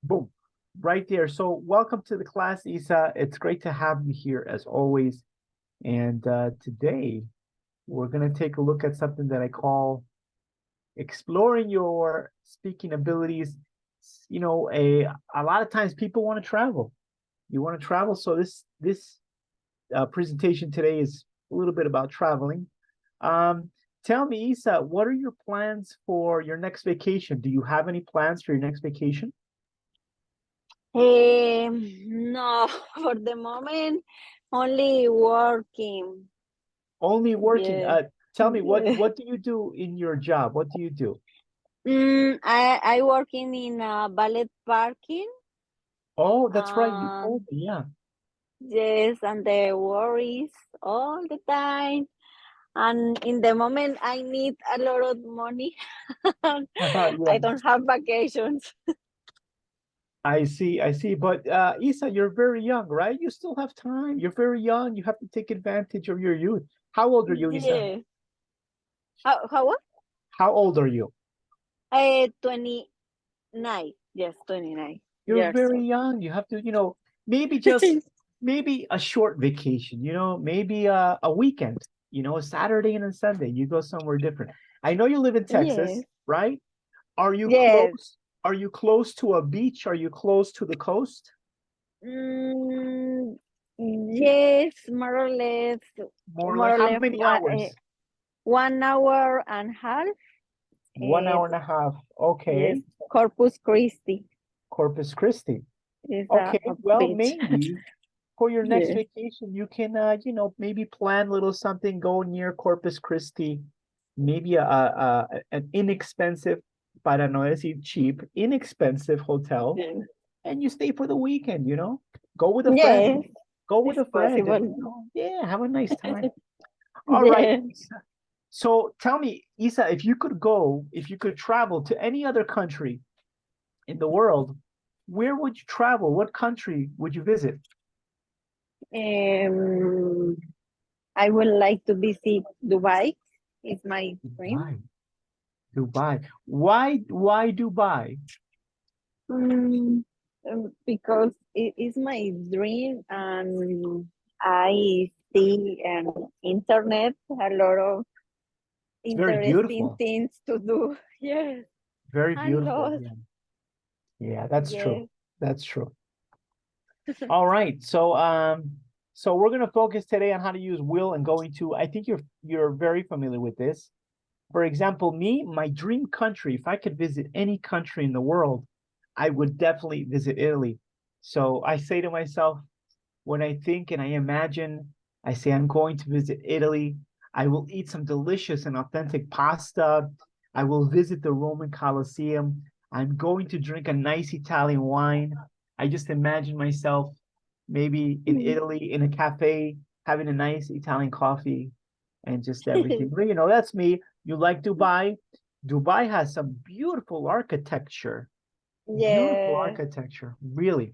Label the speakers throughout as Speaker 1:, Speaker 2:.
Speaker 1: Boom, right there. So welcome to the class, Isa. It's great to have you here as always. And today we're going to take a look at something that I call exploring your speaking abilities. You know, a lot of times people want to travel. You want to travel, so this presentation today is a little bit about traveling. Tell me, Isa, what are your plans for your next vacation? Do you have any plans for your next vacation?
Speaker 2: No, for the moment, only working.
Speaker 1: Only working.
Speaker 2: Yes,
Speaker 1: Tell me,
Speaker 2: yes.
Speaker 1: what do you do in your job? What do you do?
Speaker 2: I working in a ballet parking.
Speaker 1: Oh, that's right. You told
Speaker 2: Um,
Speaker 1: me, yeah.
Speaker 2: yes, and the worries all the time. And in the moment, I need a lot of money.
Speaker 1: Yeah,
Speaker 2: I don't have vacations.
Speaker 1: I see, I see. But Isa, you're very young, right? You still have time. You're very young. You have to take advantage of your youth. How old are you, Isa?
Speaker 2: Yeah. How what?
Speaker 1: How old are you?
Speaker 2: 29. Yes, 29
Speaker 1: You're
Speaker 2: years
Speaker 1: very
Speaker 2: old.
Speaker 1: young. You have to, maybe a short vacation, maybe a weekend, a Saturday and a Sunday. You go somewhere different. I know you live in Texas,
Speaker 2: Yes.
Speaker 1: right? Are you
Speaker 2: Yes.
Speaker 1: close? Are you close to a beach? Are you close to the coast?
Speaker 2: Mm, yes, more or less.
Speaker 1: More
Speaker 2: More
Speaker 1: like
Speaker 2: or
Speaker 1: how
Speaker 2: less
Speaker 1: many hours?
Speaker 2: 1 hour and a half.
Speaker 1: 1 hour and a half.
Speaker 2: Yes,
Speaker 1: Okay.
Speaker 2: Corpus Christi
Speaker 1: Corpus Christi.
Speaker 2: is
Speaker 1: Okay.
Speaker 2: a
Speaker 1: Well,
Speaker 2: beach.
Speaker 1: maybe for your next
Speaker 2: Yes.
Speaker 1: vacation, you can, maybe plan a little something, go near Corpus Christi, maybe an inexpensive, para no decir cheap, inexpensive hotel,
Speaker 2: Yes.
Speaker 1: and you stay for the weekend, go with a friend,
Speaker 2: Yes,
Speaker 1: go with
Speaker 2: it's
Speaker 1: a friend, and,
Speaker 2: possible.
Speaker 1: yeah, have a nice time. All right.
Speaker 2: Yes.
Speaker 1: So tell me, Isa, if you could travel to any other country in the world, where would you travel? What country would you visit?
Speaker 2: Um, I would like to visit Dubai. It's my dream.
Speaker 1: Dubai. Dubai. Why Dubai?
Speaker 2: Mm, because it is my dream, and I see on internet a lot of
Speaker 1: It's very
Speaker 2: interesting
Speaker 1: beautiful.
Speaker 2: things to do. Yes,
Speaker 1: Very
Speaker 2: a
Speaker 1: beautiful.
Speaker 2: lot.
Speaker 1: Yeah. Yeah, that's true.
Speaker 2: Yes.
Speaker 1: That's true. All right. So we're gonna focus today on how to use will and going to. I think you're very familiar with this. For example, my dream country, if I could visit any country in the world, I would definitely visit Italy. So I say to myself, when I think and I imagine, I say I'm going to visit Italy. I will eat some delicious and authentic pasta. I will visit the Roman Colosseum. I'm going to drink a nice Italian wine. I just imagine myself maybe in Italy in a cafe having a nice Italian coffee and just everything. But that's me. You like Dubai? Dubai has some beautiful architecture. Beautiful
Speaker 2: Yes.
Speaker 1: architecture, really.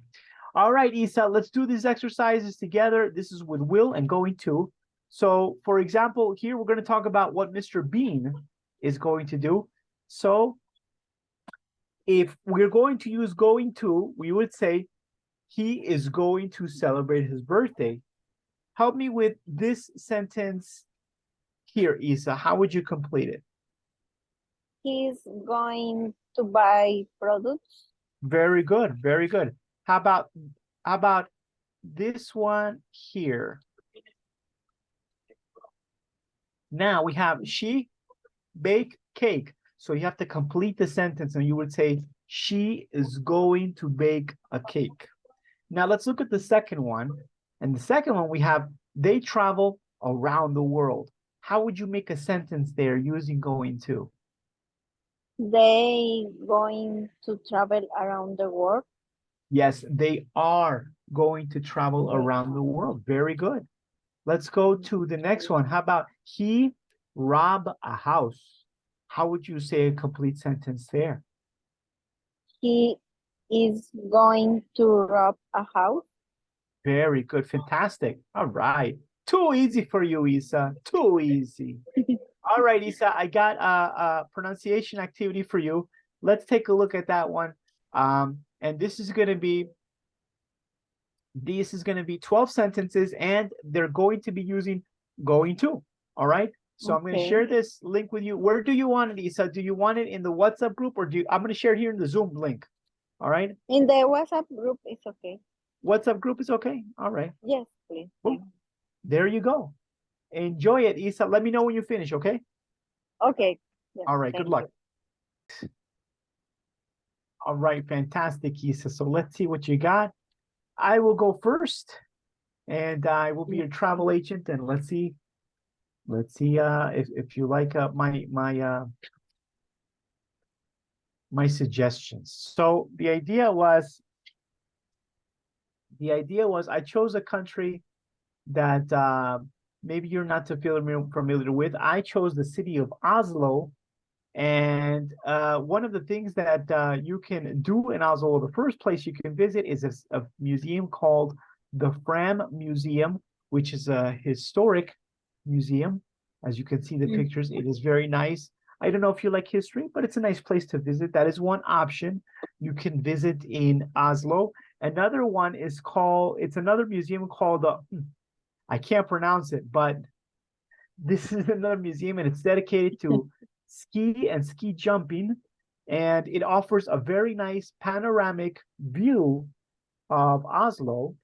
Speaker 1: All right, Isa, let's do these exercises together. This is with will and going to. So, for example, here we're going to talk about what Mr. Bean is going to do. So, if we're going to use going to, we would say he is going to celebrate his birthday. Help me with this sentence here, Isa. How would you complete it?
Speaker 2: He's going to buy products.
Speaker 1: Very good, very good. How about this one here? Now we have she bake cake. So you have to complete the sentence and you would say, she is going to bake a cake. Now let's look at the second one. And the second one we have, they travel around the world. How would you make a sentence there using going to?
Speaker 2: They going to travel around the world.
Speaker 1: Yes, they are going to travel around the world. Very good. Let's go to the next one. How about he rob a house? How would you say a complete sentence there?
Speaker 2: He is going to rob a house.
Speaker 1: Very good. Fantastic. All right. Too easy for you, Isa. Too easy. All right, Isa, I got a pronunciation activity for you. Let's take a look at that one. And this is going to be 12 sentences, and they're going to be using going to. All right. So I'm going to
Speaker 2: Okay.
Speaker 1: share this link with you. Where do you want it, Isa? Do you want it in the WhatsApp group, or I'm going to share it here in the Zoom link. All right.
Speaker 2: In the WhatsApp group, it's okay.
Speaker 1: WhatsApp group is okay. All right.
Speaker 2: Yes, please.
Speaker 1: Boom. There you go. Enjoy it, Isa. Let me know when you finish, okay?
Speaker 2: Okay. Yes,
Speaker 1: All right. Good
Speaker 2: thank
Speaker 1: luck.
Speaker 2: you.
Speaker 1: All right. Fantastic, Isa. So let's see what you got. I will go first, and I will be your travel agent, and let's see if you like my suggestions. So the idea was I chose a country that maybe you're not too familiar with. I chose the city of Oslo, and one of the things that you can do in Oslo, the first place you can visit is a museum called the Fram Museum, which is a historic museum. As you can see the pictures, it is very nice. I don't know if you like history, but it's a nice place to visit. That is one option you can visit in Oslo. Another one is it's another museum called, I can't pronounce it, but this is another museum, and it's dedicated to ski and ski jumping. And it offers a very nice panoramic view of Oslo.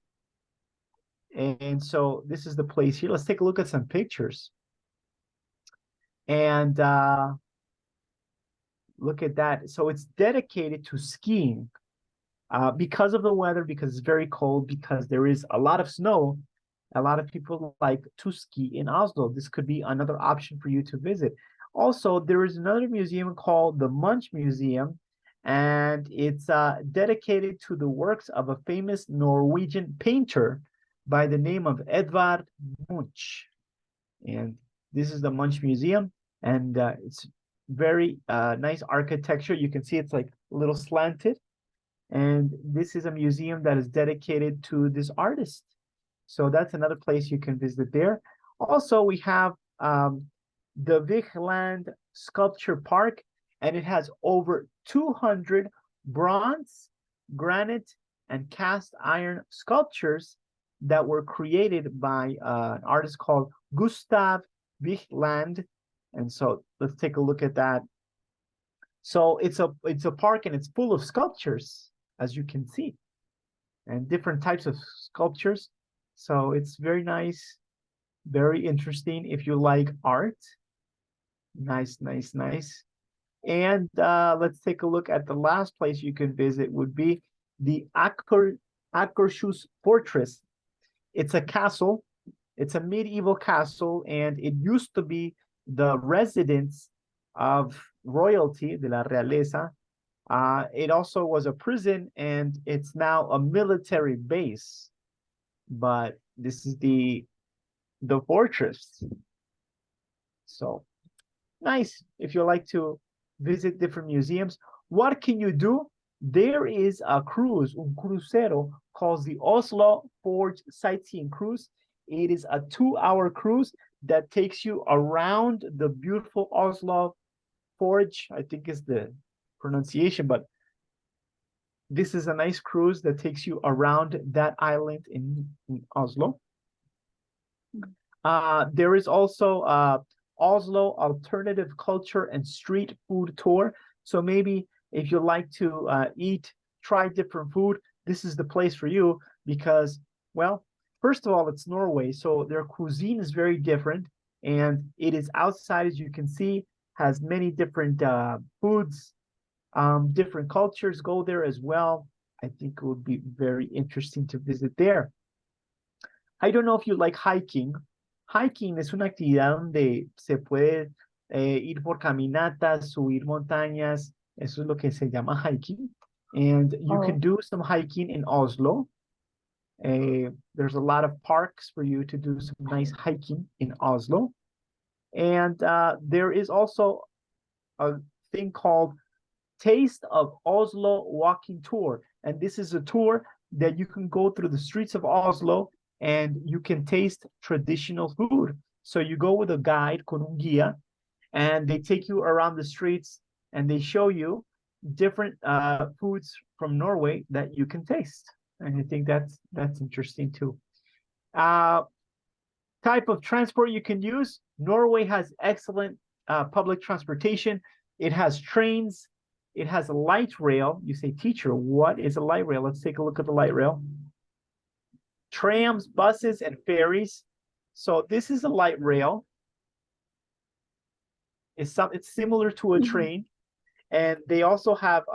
Speaker 1: And so this is the place here. Let's take a look at some pictures. And look at that. So it's dedicated to skiing because of the weather, because it's very cold, because there is a lot of snow. A lot of people like to ski in Oslo. This could be another option for you to visit. Also, there is another museum called the Munch Museum, and it's dedicated to the works of a famous Norwegian painter by the name of Edvard Munch. And this is the Munch Museum, and it's very nice architecture. You can see it's like a little slanted, and this is a museum that is dedicated to this artist. So that's another place you can visit there. Also, we have the Vigeland Sculpture Park, and it has over 200 bronze, granite, and cast iron sculptures that were created by an artist called Gustav Vigeland. And so let's take a look at that. So it's a park, and it's full of sculptures, as you can see, and different types of sculptures. So it's very nice, very interesting if you like art. Nice, nice, nice. And let's take a look at the last place you can visit would be the Akershus Fortress. It's a castle. It's a medieval castle, and it used to be the residence of royalty, de la realeza. It also was a prison, and it's now a military base. But this is the fortress. So nice if you like to visit different museums. What can you do? There is a cruise, un crucero, called the Oslo Forge Sightseeing Cruise. It is a 2-hour cruise that takes you around the beautiful Oslo Forge, I think is the pronunciation, but this is a nice cruise that takes you around that island in Oslo. There is also Oslo Alternative Culture and Street Food Tour. So maybe if you like to try different food, this is the place for you because, well, first of all, it's Norway, so their cuisine is very different, and it is outside, as you can see, has many different foods. Different cultures go there as well. I think it would be very interesting to visit there. I don't know if you like hiking. Hiking es una actividad donde se puede ir por caminatas, subir montañas. Eso es lo que se llama hiking. And you can do some hiking in Oslo. There's a lot of parks for you to do some nice hiking in Oslo. And there is also a thing called Taste of Oslo Walking Tour. And this is a tour that you can go through the streets of Oslo and you can taste traditional food. So you go with a guide, con un guía, and they take you around the streets and they show you different foods from Norway that you can taste. And I think that's interesting too. Type of transport you can use. Norway has excellent public transportation. It has trains. It has a light rail. You say, teacher, what is a light rail? Let's take a look at the light rail. Trams, buses, and ferries. So this is a light rail. It's similar to a train, and they also have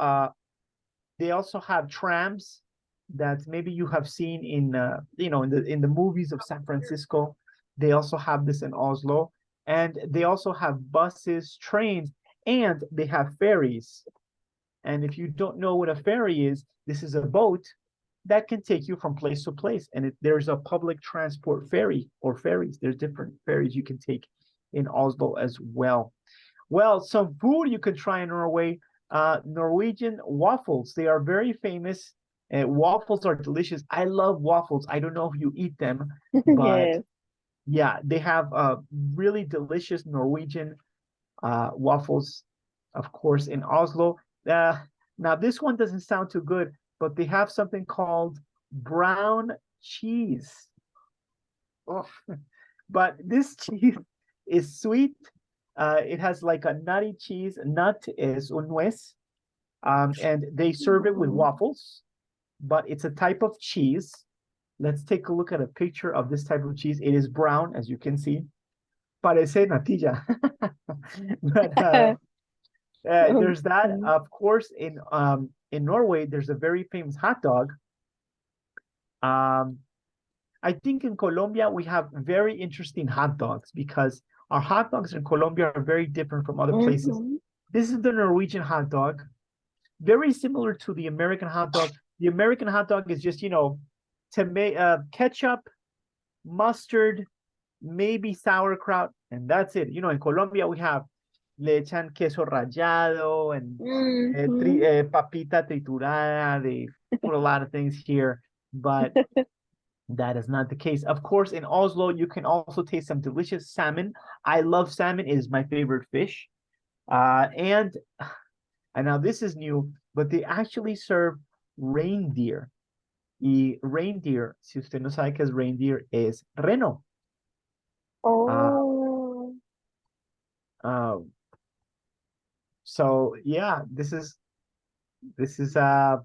Speaker 1: trams that maybe you have seen in in the movies of San Francisco. They also have this in Oslo, and they also have buses, trains, and they have ferries. And if you don't know what a ferry is, this is a boat that can take you from place to place. And there's a public transport ferry or ferries. There's different ferries you can take in Oslo as well. Well, some food you can try in Norway. Norwegian waffles. They are very famous. Waffles are delicious. I love waffles. I don't know if you eat them, but
Speaker 2: Yes.
Speaker 1: yeah, they have really delicious Norwegian waffles, of course, in Oslo. Now, this one doesn't sound too good, but they have something called brown cheese. Oh, but this cheese is sweet. It has like a nutty cheese. Nut is un nuez. And they serve it with waffles, but it's a type of cheese. Let's take a look at a picture of this type of cheese. It is brown, as you can see. Parece natilla. But there's that.
Speaker 2: Okay.
Speaker 1: Of course, in Norway, there's a very famous hot dog. I think in Colombia, we have very interesting hot dogs because our hot dogs in Colombia are very different from other places. This is the Norwegian hot dog, very similar to the American hot dog. The American hot dog is just, ketchup, mustard, maybe sauerkraut, and that's it. In Colombia, we have le echan queso rallado and papita triturada. They put a lot of things here, but that is not the case. Of course, in Oslo, you can also taste some delicious salmon. I love salmon. It is my favorite fish. And now this is new, but they actually serve reindeer. Y reindeer, si usted no sabe qué es reindeer, es reno.
Speaker 2: Oh.
Speaker 1: So yeah, this is a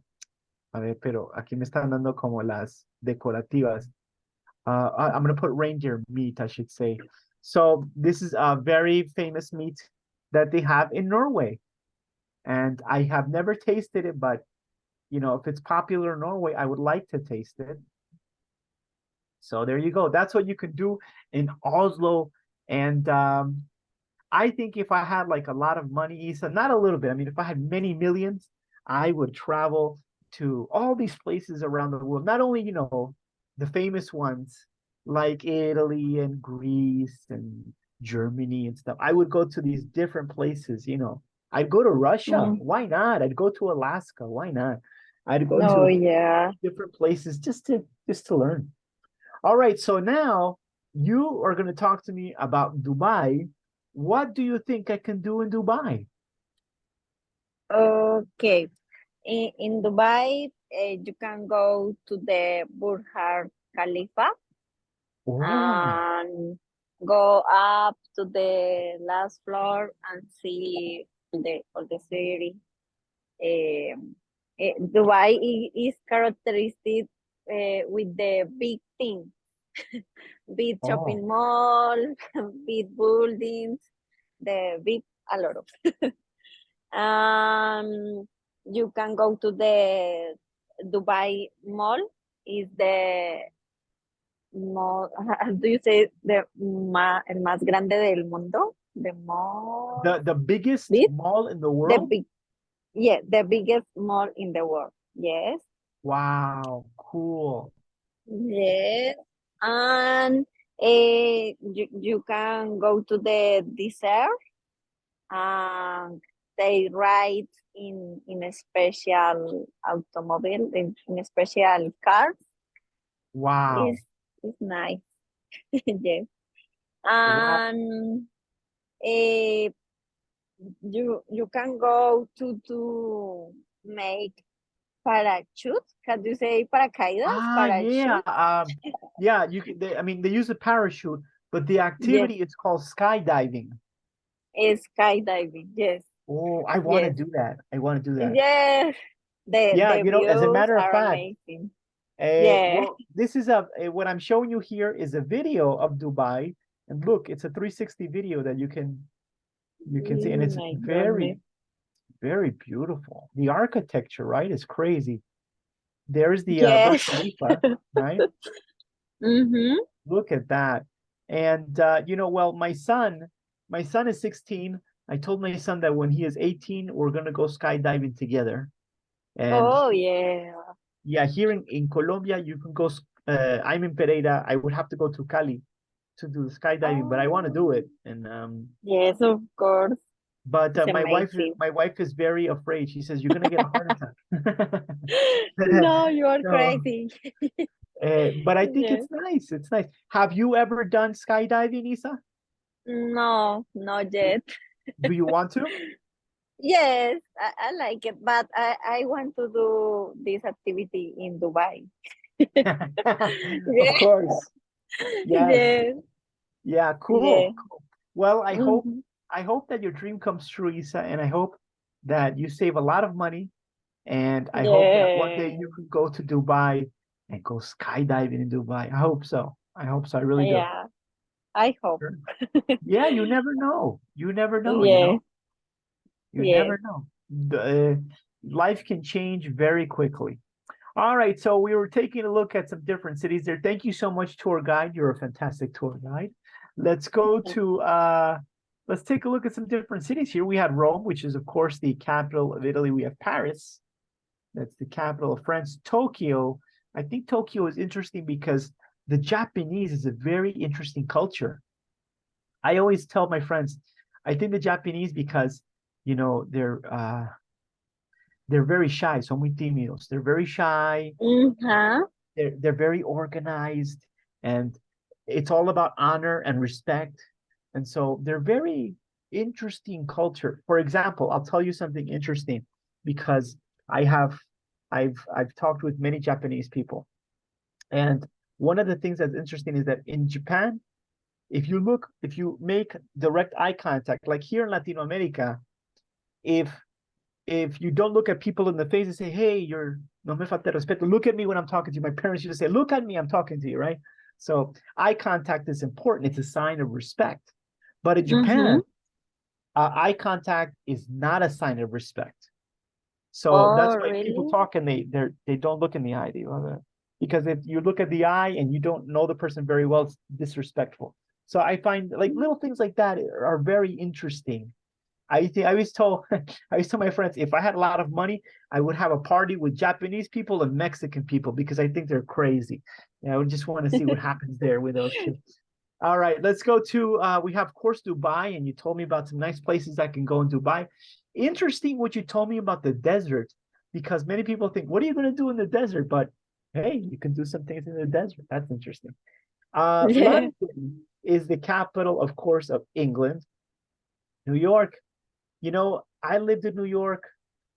Speaker 1: ver, pero aquí me están dando como las decorativas. I'm gonna put reindeer meat, I should say. So this is a very famous meat that they have in Norway. And I have never tasted it, but if it's popular in Norway, I would like to taste it. So there you go. That's what you can do in Oslo. And I think if I had like a lot of money, Isa, not a little bit, I mean, if I had many millions, I would travel to all these places around the world. Not only, the famous ones like Italy and Greece and Germany and stuff. I would go to these different places, I'd go to Russia. Why not? I'd go to Alaska. Why not? I'd go
Speaker 2: Oh,
Speaker 1: to
Speaker 2: yeah.
Speaker 1: different places just to learn. All right, so now you are going to talk to me about Dubai. What do you think I can do in Dubai?
Speaker 2: Okay. In Dubai, you can go to the Burj Khalifa
Speaker 1: Oh,
Speaker 2: and go up to the last floor and see all the city. Dubai is characteristic with the big things, big shopping mall, big buildings, the big a lot of. You can go to the Dubai Mall. Is the mall? Do you say el más grande del mundo? The mall.
Speaker 1: the biggest
Speaker 2: Big?
Speaker 1: mall in the
Speaker 2: The
Speaker 1: world?
Speaker 2: big. Yeah, the biggest mall in the world. Yes.
Speaker 1: Wow, cool.
Speaker 2: Yes. And you can go to the desert and they ride in a special automobile, in a special car.
Speaker 1: Wow.
Speaker 2: It's nice. Yes.
Speaker 1: Wow.
Speaker 2: And you can go to make parachute. Can you say paracaídas?
Speaker 1: Yeah.
Speaker 2: Parachute?
Speaker 1: Yeah, you can, I mean, they use a parachute, but the
Speaker 2: Yes,
Speaker 1: activity is called skydiving.
Speaker 2: skydiving. Yes,
Speaker 1: Oh, I want to
Speaker 2: yes,
Speaker 1: do that. I want to do that.
Speaker 2: yes. The
Speaker 1: Yeah,
Speaker 2: the
Speaker 1: you know, as a
Speaker 2: views
Speaker 1: matter of
Speaker 2: are
Speaker 1: fact,
Speaker 2: amazing. Yeah.
Speaker 1: well, this is what I'm showing you here is a video of Dubai, and look, it's a 360 video that you can see, and
Speaker 2: Oh
Speaker 1: it's
Speaker 2: my
Speaker 1: very,
Speaker 2: goodness.
Speaker 1: very beautiful. The architecture, right, is crazy. There's the Burj
Speaker 2: Yes.
Speaker 1: Khalifa, right?
Speaker 2: Mm-hmm.
Speaker 1: Look at that. And you know, well, my son is 16. I told my son that when he is 18, we're gonna go skydiving together. And
Speaker 2: Oh yeah.
Speaker 1: yeah, here in Colombia, you can go. I'm in Pereira. I would have to go to Cali to do skydiving, but I want to
Speaker 2: Oh
Speaker 1: do it. And
Speaker 2: yes, of course.
Speaker 1: but
Speaker 2: It's amazing.
Speaker 1: my wife is very afraid. She says you're gonna get a heart attack.
Speaker 2: No, you are
Speaker 1: No,
Speaker 2: crazy.
Speaker 1: but I think
Speaker 2: Yes.
Speaker 1: it's nice. It's nice. Have you ever done skydiving, Isa?
Speaker 2: No, not
Speaker 1: Do,
Speaker 2: yet.
Speaker 1: do you want to?
Speaker 2: Yes, I like it, but I want to do this activity in Dubai.
Speaker 1: Of
Speaker 2: Yeah,
Speaker 1: course. Yes.
Speaker 2: yes,
Speaker 1: Yeah,
Speaker 2: yeah.
Speaker 1: cool. Well,
Speaker 2: Mhm.
Speaker 1: I hope that your dream comes true, Isa, and I hope that you save a lot of money, and I hope that one day
Speaker 2: Yeah,
Speaker 1: you can go to Dubai and go skydiving in Dubai. I hope so. I hope so. I really do.
Speaker 2: yeah. I hope.
Speaker 1: Sure. Yeah, you never know. You never know, you
Speaker 2: Yeah,
Speaker 1: know. You
Speaker 2: yes.
Speaker 1: never know. Life can change very quickly. All right, so we were taking a look at some different cities there. Thank you so much, tour guide. You're a fantastic tour guide. Let's go to let's take a look at some different cities here. We had Rome, which is of course the capital of Italy. We have Paris, that's the capital of France. Tokyo. I think Tokyo is interesting because the Japanese is a very interesting culture. I always tell my friends, I think the Japanese because you know they're very shy, son muy tímidos. They're very shy.
Speaker 2: Uh-huh.
Speaker 1: They're very organized, and it's all about honor and respect. And so they're very interesting culture. For example, I'll tell you something interesting because I have I've talked with many Japanese people. And one of the things that's interesting is that in Japan, if you make direct eye contact, like here in Latin America, if if you don't look at people in the face and say, hey, you're no me falta respeto, look at me when I'm talking to you. My parents used to say, look at me, I'm talking to you, right? So eye contact is important. It's a sign of respect. But in
Speaker 2: Mm-hmm.
Speaker 1: Japan, eye contact is not a sign of respect. So
Speaker 2: Oh,
Speaker 1: that's why people
Speaker 2: really?
Speaker 1: talk and they don't look in the eye. Because if you look at the eye and you don't know the person very well, it's disrespectful. So I find like little things like that are very interesting. I always told I always tell my friends if I had a lot of money, I would have a party with Japanese people and Mexican people because I think they're crazy. And I would just want to see what happens there with those two. All right, let's go to we have of course Dubai, and you told me about some nice places I can go in Dubai. Interesting what you told me about the desert, because many people think, what are you going to do in the desert? But hey, you can do some things in the desert. That's interesting.
Speaker 2: Yeah.
Speaker 1: London is the capital, of course, of England. New York, you know, I lived in New York,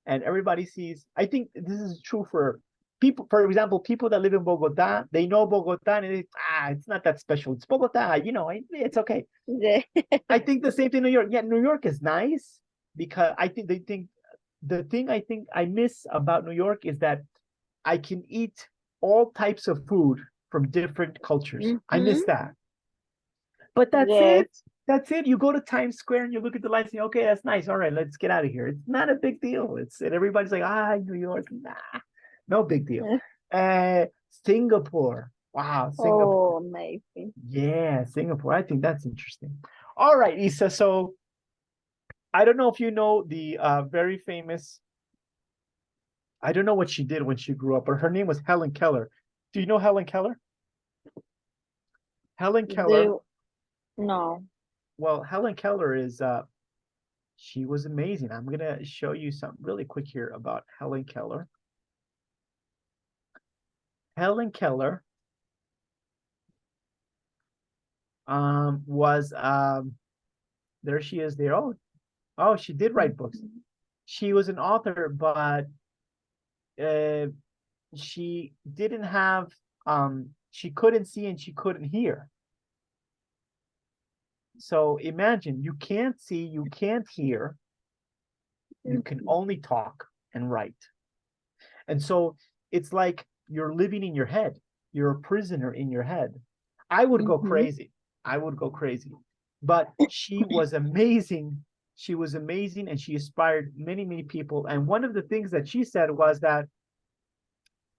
Speaker 1: and everybody sees, I think this is true for people, for example, people that live in Bogota, they know Bogota and it's not that special. It's Bogota, you know, it's okay.
Speaker 2: Yeah.
Speaker 1: I think the same thing in New York. Yeah, New York is nice because I think they think the thing I think I miss about New York is that I can eat all types of food from different cultures. I
Speaker 2: Mm-hmm.
Speaker 1: miss that. But that's
Speaker 2: Yes.
Speaker 1: it. That's it. You go to Times Square and you look at the lights and you, okay, that's nice. All right, let's get out of here. It's not a big deal. It's and everybody's like, New York, nah, no big deal. Singapore. Wow, Singapore.
Speaker 2: Oh, amazing.
Speaker 1: Yeah, Singapore. I think that's interesting. All right, Isa. So I don't know if you know the very famous. I don't know what she did when she grew up, but her name was Helen Keller. Do you know Helen Keller? Helen Keller.
Speaker 2: Do no.
Speaker 1: Well, Helen Keller is she was amazing. I'm gonna show you something really quick here about Helen Keller. Helen Keller was there she is there. Oh, Oh, she did write books. She was an author, but she didn't have, she couldn't see and she couldn't hear. So imagine, you can't see, you can't hear, you can only talk and write. And so it's like you're living in your head. You're a prisoner in your head. I would go crazy. I would go crazy. But she was amazing. She was amazing and she inspired many, many people. And one of the things that she said was that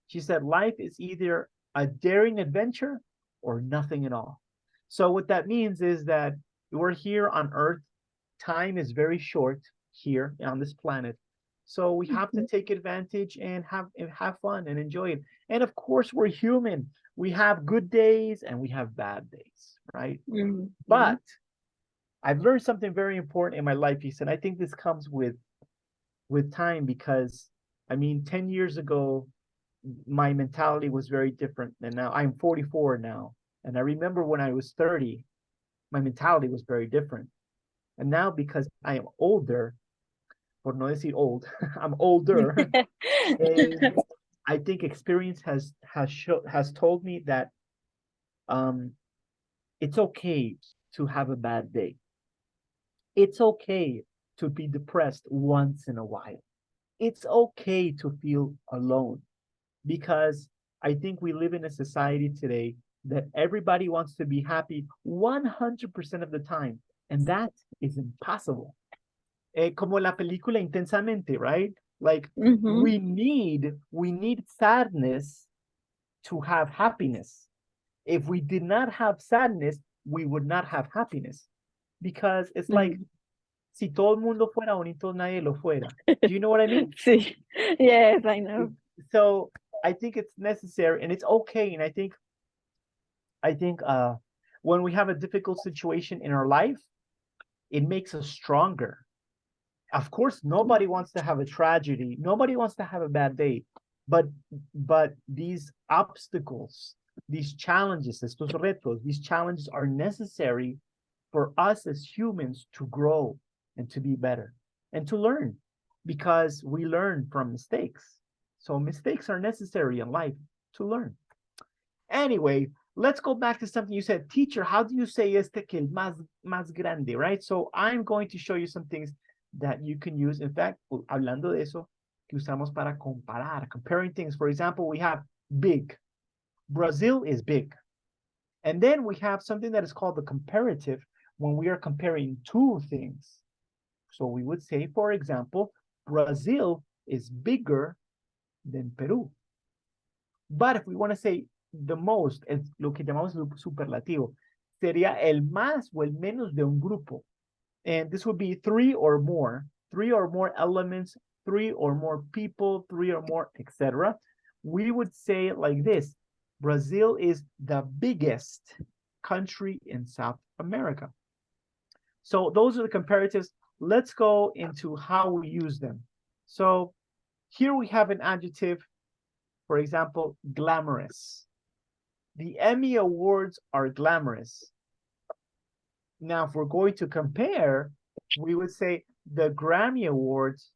Speaker 1: she said, life is either a daring adventure or nothing at all. So what that means is that we're here on Earth. Time is very short here on this planet. So we have to take advantage and have fun and enjoy it. And of course, we're human. We have good days and we have bad days, right? But I've learned something very important in my life, he said. I think this comes with time because, I mean, 10 years ago, my mentality was very different than now. I'm 44 now. And I remember when I was 30, my mentality was very different. And now because I am older, por no decir old, I'm older. And I think experience has told me that it's okay to have a bad day. It's okay to be depressed once in a while. It's okay to feel alone because I think we live in a society today that everybody wants to be happy 100% of the time, and that is impossible. Como la película Intensamente, right? Like we need sadness to have happiness. If we did not have sadness, we would not have happiness. Because it's like, si todo el mundo fuera bonito, nadie lo fuera. Do you know what I mean?
Speaker 2: Sí. Yes, I know.
Speaker 1: So I think it's necessary and it's okay. And I think when we have a difficult situation in our life, it makes us stronger. Of course, nobody wants to have a tragedy. Nobody wants to have a bad day. But these obstacles, these challenges, estos retos, these challenges are necessary for us as humans to grow and to be better and to learn, because we learn from mistakes. So mistakes are necessary in life to learn. Anyway, let's go back to something you said. Teacher, how do you say este que el más grande, right? So I'm going to show you some things that you can use. In fact, hablando de eso, que usamos para comparar, comparing things. For example, we have big. Brazil is big. And then we have something that is called the comparative when we are comparing two things. So we would say, for example, Brazil is bigger than Peru. But if we want to say the most, es lo que llamamos superlativo, sería el más o el menos de un grupo. And this would be three or more elements, three or more people, three or more, etc. We would say it like this: Brazil is the biggest country in South America. So those are the comparatives. Let's go into how we use them. So here we have an adjective, for example, glamorous. The Emmy Awards are glamorous. Now, if we're going to compare, we would say the Grammy Awards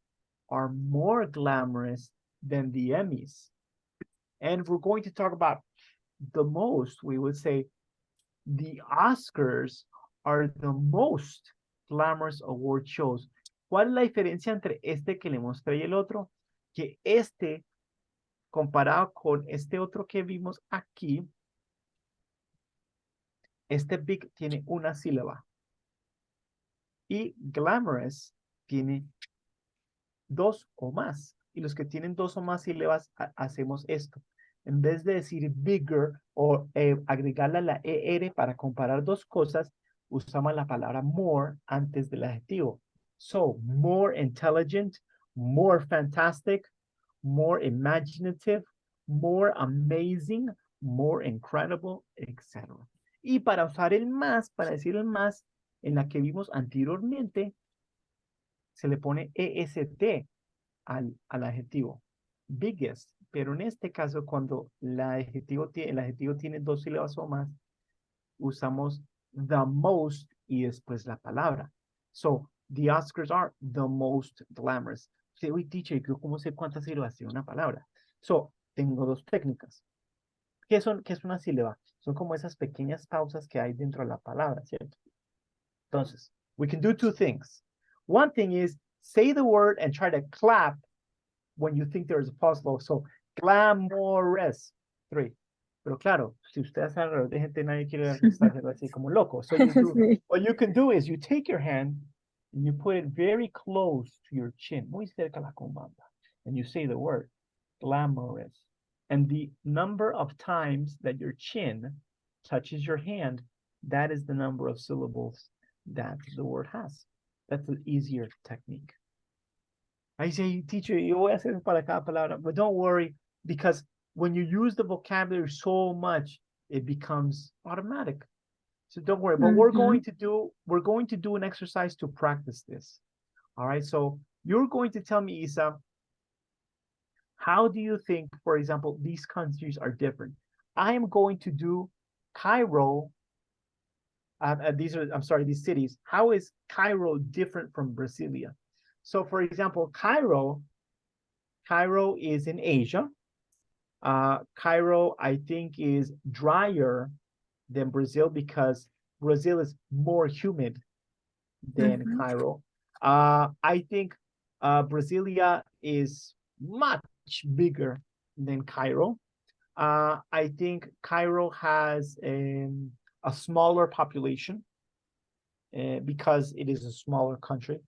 Speaker 1: are more glamorous than the Emmys. And if we're going to talk about the most, we would say the Oscars are the most glamorous award shows. ¿Cuál es la diferencia entre este que le mostré y el otro? Que este, comparado con este otro que vimos aquí, este big tiene una sílaba. Y glamorous tiene dos o más. Y los que tienen dos o más sílabas, hacemos esto. En vez de decir bigger o agregarle la ER para comparar dos cosas, usamos la palabra more antes del adjetivo. So, more intelligent, more fantastic, more imaginative, more amazing, more incredible, etc. Y para usar el más, para decir el más, en la que vimos anteriormente, se le pone EST al adjetivo. Biggest. Pero en este caso, cuando el adjetivo tiene dos sílabas o más, usamos the most y después la palabra. So, the Oscars are the most glamorous. Sí, uy, teacher, ¿yo cómo sé cuántas sílabas tiene una palabra? So, tengo dos técnicas. ¿Qué es una sílaba? Son como esas pequeñas pausas que hay dentro de la palabra, ¿cierto? Entonces, we can do two things. One thing is say the word and try to clap when you think there is a pause. So, glamorous. 3. Pero claro, si ustedes alrededor de gente, nadie quiere estar así como loco. So you do,
Speaker 2: Sí.
Speaker 1: what you can do is you take your hand and you put it very close to your chin, muy cerca a la combanda, and you say the word glamorous. And the number of times that your chin touches your hand, that is the number of syllables that the word has. That's the easier technique. I say, teacher, yo voy a hacer para cada palabra, but don't worry, because when you use the vocabulary so much, it becomes automatic. So don't worry, but we're going to do an exercise to practice this. All right, so you're going to tell me, Isa, how do you think, for example, these countries are different? I am going to do Cairo. These cities. How is Cairo different from Brasilia? So, for example, Cairo is in Asia. Cairo, I think, is drier than Brazil because Brazil is more humid than Cairo. I think Brasilia is much bigger than Cairo. I think Cairo has a smaller population because it is a smaller country.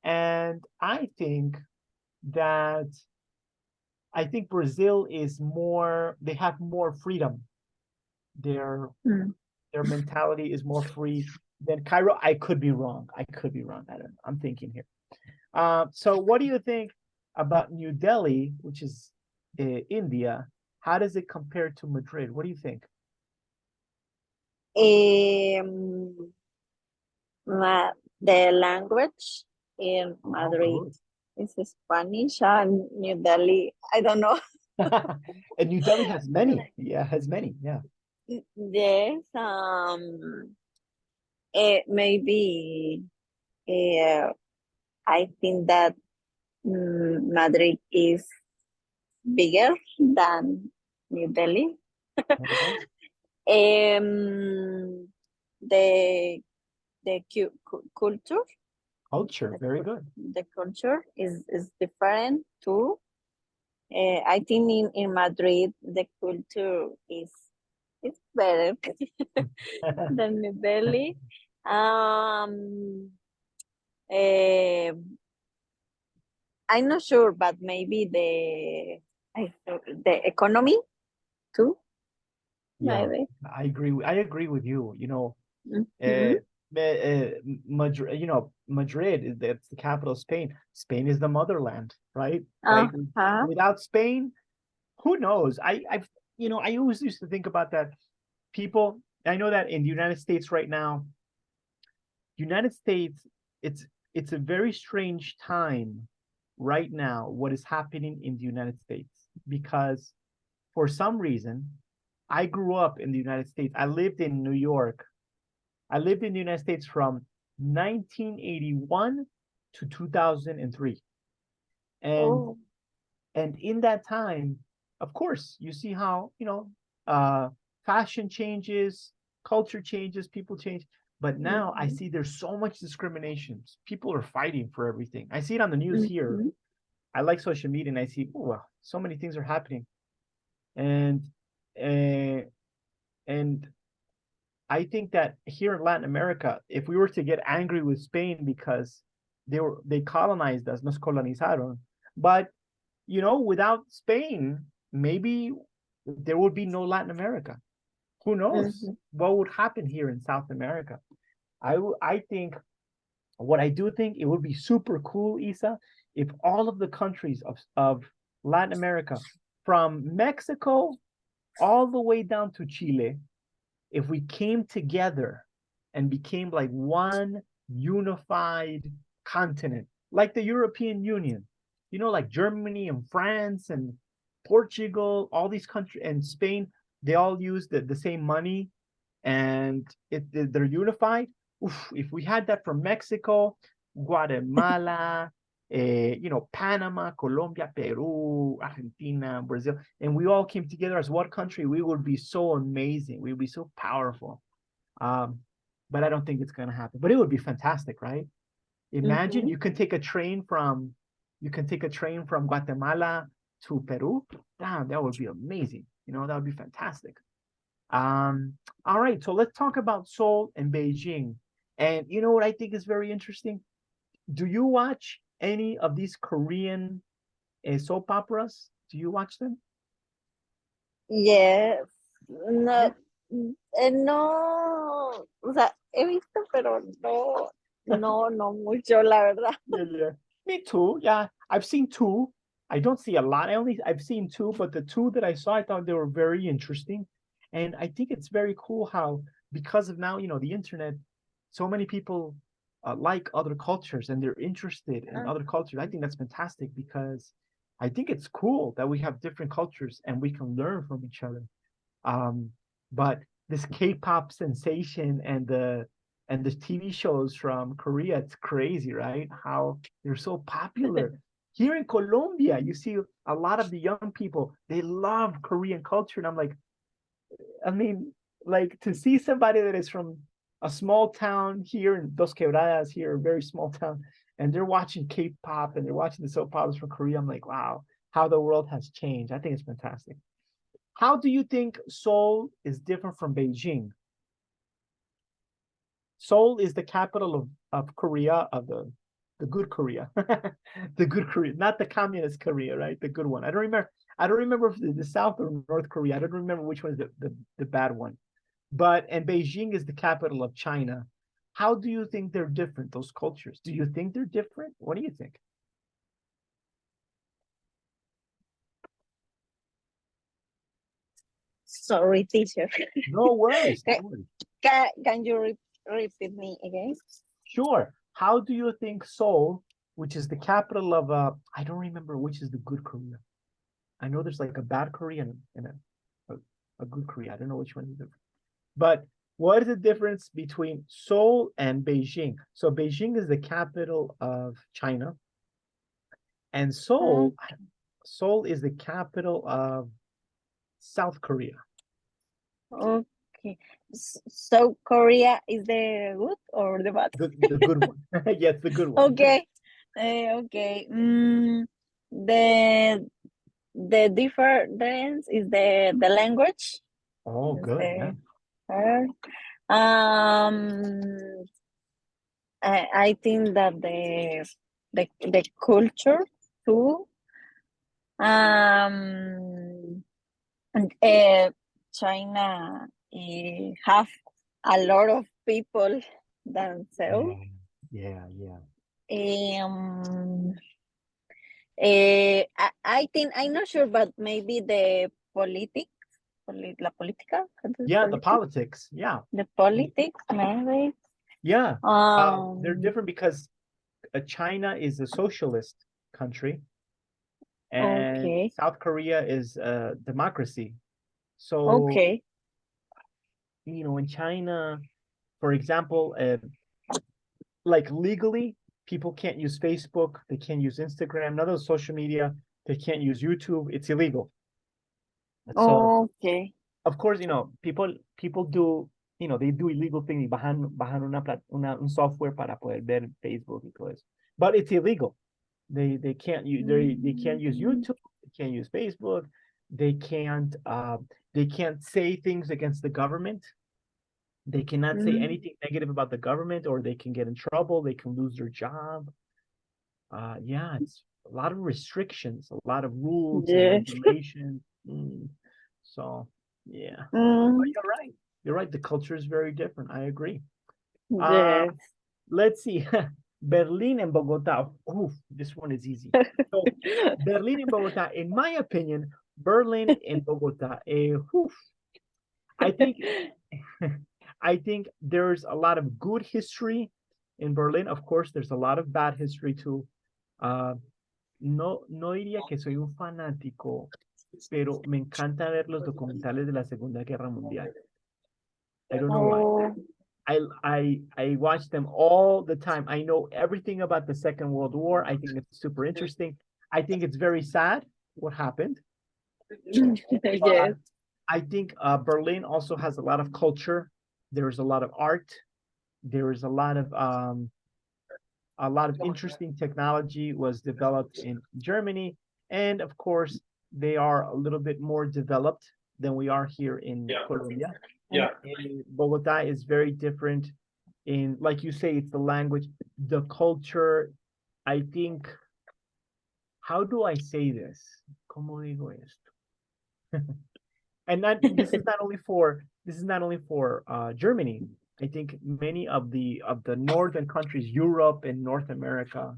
Speaker 1: And I think Brazil is more, they have more freedom. Their mentality is more free than Cairo. I could be wrong. I don't know. I'm thinking here. So what do you think about New Delhi, which is India? How does it compare to Madrid? What do you think?
Speaker 2: The language in Madrid is Spanish, and New Delhi, I don't know.
Speaker 1: And New Delhi has many. Yeah, has many. Yeah.
Speaker 2: Yes. Maybe I think that Madrid is bigger than New Delhi. The culture,
Speaker 1: very good.
Speaker 2: The culture is different too. I think in Madrid the culture is better than New Delhi. I'm not sure, but maybe the economy too.
Speaker 1: Yeah,
Speaker 2: maybe.
Speaker 1: I agree with you. You know, Madrid. You know, Madrid. That's the capital of Spain. Spain is the motherland, right? Right. Without Spain, who knows? I always used to think about that. People, I know that in the United States right now, it's a very strange time right now, what is happening in the United States, because for some reason, I grew up in the United States. I lived in New York. I lived in the United States from 1981 to 2003. And in that time, of course, you see how, fashion changes, culture changes, people change. But now I see there's so much discrimination. People are fighting for everything. I see it on the news here. I like social media and I see, so many things are happening. And I think that here in Latin America, if we were to get angry with Spain because they colonized us, nos colonizaron, but without Spain, maybe there would be no Latin America. Who knows what would happen here in South America? I think what I do think, it would be super cool, Isa, if all of the countries of Latin America, from Mexico all the way down to Chile, if we came together and became like one unified continent, like the European Union, like Germany and France and Portugal, all these countries, and Spain, they all use the same money and they're unified. If we had that for Mexico, Guatemala, you know, Panama, Colombia, Peru, Argentina, Brazil, and we all came together as one country, we would be so amazing. We would be so powerful. But I don't think it's going to happen. But it would be fantastic, right? Imagine you can take a train from Guatemala to Peru. Damn, that would be amazing. You know, that would be fantastic. All right, so let's talk about Seoul and Beijing. And you know what I think is very interesting? Do you watch any of these Korean soap operas? Do you watch them?
Speaker 2: Yes. No, no, o sea, he visto, pero no mucho, la verdad.
Speaker 1: Yeah. Me too. Yeah, I've seen two. I don't see a lot. I've seen two, but the two that I saw, I thought they were very interesting. And I think it's very cool how, because of now, you know, the internet, so many people like other cultures and they're interested in other cultures. I think that's fantastic because I think it's cool that we have different cultures and we can learn from each other. But this K-pop sensation and the TV shows from Korea, it's crazy, right? How they're so popular. Here in Colombia, you see a lot of the young people, they love Korean culture. And I'm like, I mean, like to see somebody that is from a small town here in Dos Quebradas, here, a very small town, and they're watching K-pop and they're watching the soap operas from Korea. I'm like, wow, how the world has changed. I think it's fantastic. How do you think Seoul is different from Beijing? Seoul is the capital of Korea, of the good Korea. The good Korea, not the communist Korea, right? The good one. I don't remember if the South or North Korea. I don't remember which one is the bad one. And Beijing is the capital of China. How do you think they're different, those cultures? Do you think they're different? What do you think?
Speaker 2: Sorry, teacher.
Speaker 1: No worries. No worries.
Speaker 2: Can you repeat me again?
Speaker 1: Sure. How do you think Seoul, which is the capital of I don't remember which is the good Korea. I know there's like a bad Korea and a good Korea. I don't know which one is different. But what is the difference between Seoul and Beijing? So Beijing is the capital of China, and Seoul is the capital of South Korea.
Speaker 2: Okay. So Korea is the good or the bad?
Speaker 1: The good one. Yes, the good one.
Speaker 2: Okay. Okay. The difference is the language.
Speaker 1: Oh, good. Yeah.
Speaker 2: I think that the culture too. And China have a lot of people themselves.
Speaker 1: Yeah.
Speaker 2: I think, I'm not sure, but maybe the politics, la política.
Speaker 1: Yeah, the politics. Yeah.
Speaker 2: The politics, maybe.
Speaker 1: Yeah. They're different because China is a socialist country, and South Korea is a democracy. So, you know, in China, for example, like legally, people can't use Facebook, they can't use Instagram, none of those social media, they can't use YouTube, it's illegal. So, of course, you know, people do, you know, they do illegal things, bajan un software para poder ver Facebook y todo eso. But it's illegal. They can't use YouTube, they can't use Facebook, they can't say things against the government. They cannot say anything negative about the government, or they can get in trouble, they can lose their job. Yeah, it's a lot of restrictions, a lot of rules and regulations. So yeah. But you're right, the culture is very different. I agree. Let's see. Berlin and Bogota. Oof, this one is easy. So Berlin and Bogota, in my opinion, Berlin and Bogota, I think there's a lot of good history in Berlin. Of course, there's a lot of bad history too. No diría que soy un fanático, pero me encanta ver los documentales de la Segunda Guerra Mundial. I don't know why. I watch them all the time. I know everything about the Second World War. I think it's super interesting. I think it's very sad what happened.
Speaker 2: Yes.
Speaker 1: I think Berlin also has a lot of culture. There's a lot of art. There is a lot of interesting technology was developed in Germany. And of course, they are a little bit more developed than we are here in Colombia.
Speaker 3: Yeah.
Speaker 1: And Bogota is very different in, like you say, it's the language, the culture. I think, how do I say this? ¿Cómo digo esto? And this is not only for Germany. I think many of the northern countries, Europe and North America,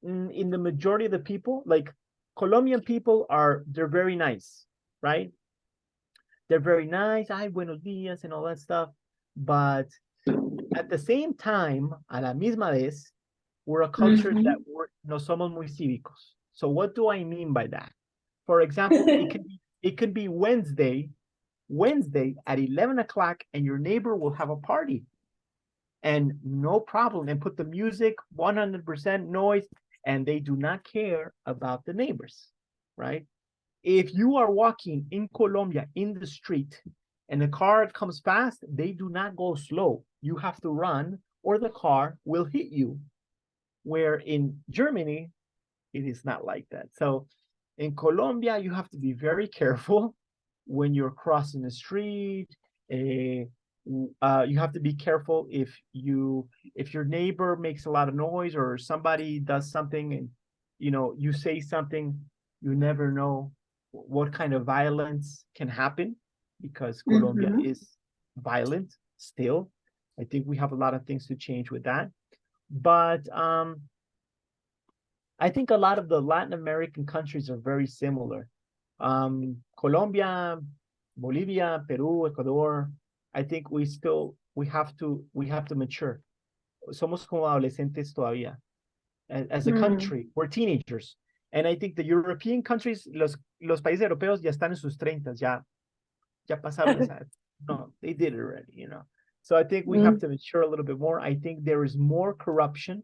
Speaker 1: in the majority of the people, like Colombian people they're very nice, right? They're very nice, ay, buenos días and all that stuff. But at the same time, a la misma vez, we're a culture that no somos muy cívicos. So what do I mean by that? For example, it could be Wednesday at 11 o'clock and your neighbor will have a party and no problem, and put the music 100% noise, and they do not care about the neighbors, right? If you are walking in Colombia in the street and a car comes fast, they do not go slow. You have to run or the car will hit you. Where in Germany, it is not like that. So in Colombia, you have to be very careful when you're crossing the street. You have to be careful if your neighbor makes a lot of noise or somebody does something and you say something, you never know what kind of violence can happen, because Colombia is violent still. I think we have a lot of things to change with that. But I think a lot of the Latin American countries are very similar. Colombia, Bolivia, Peru, Ecuador. I think we have to mature. Somos como adolescentes todavía. As a country, we're teenagers. And I think the European countries, los países europeos ya están en sus 30s, ya pasaron esa. No, they did it already, So I think we have to mature a little bit more. I think there is more corruption.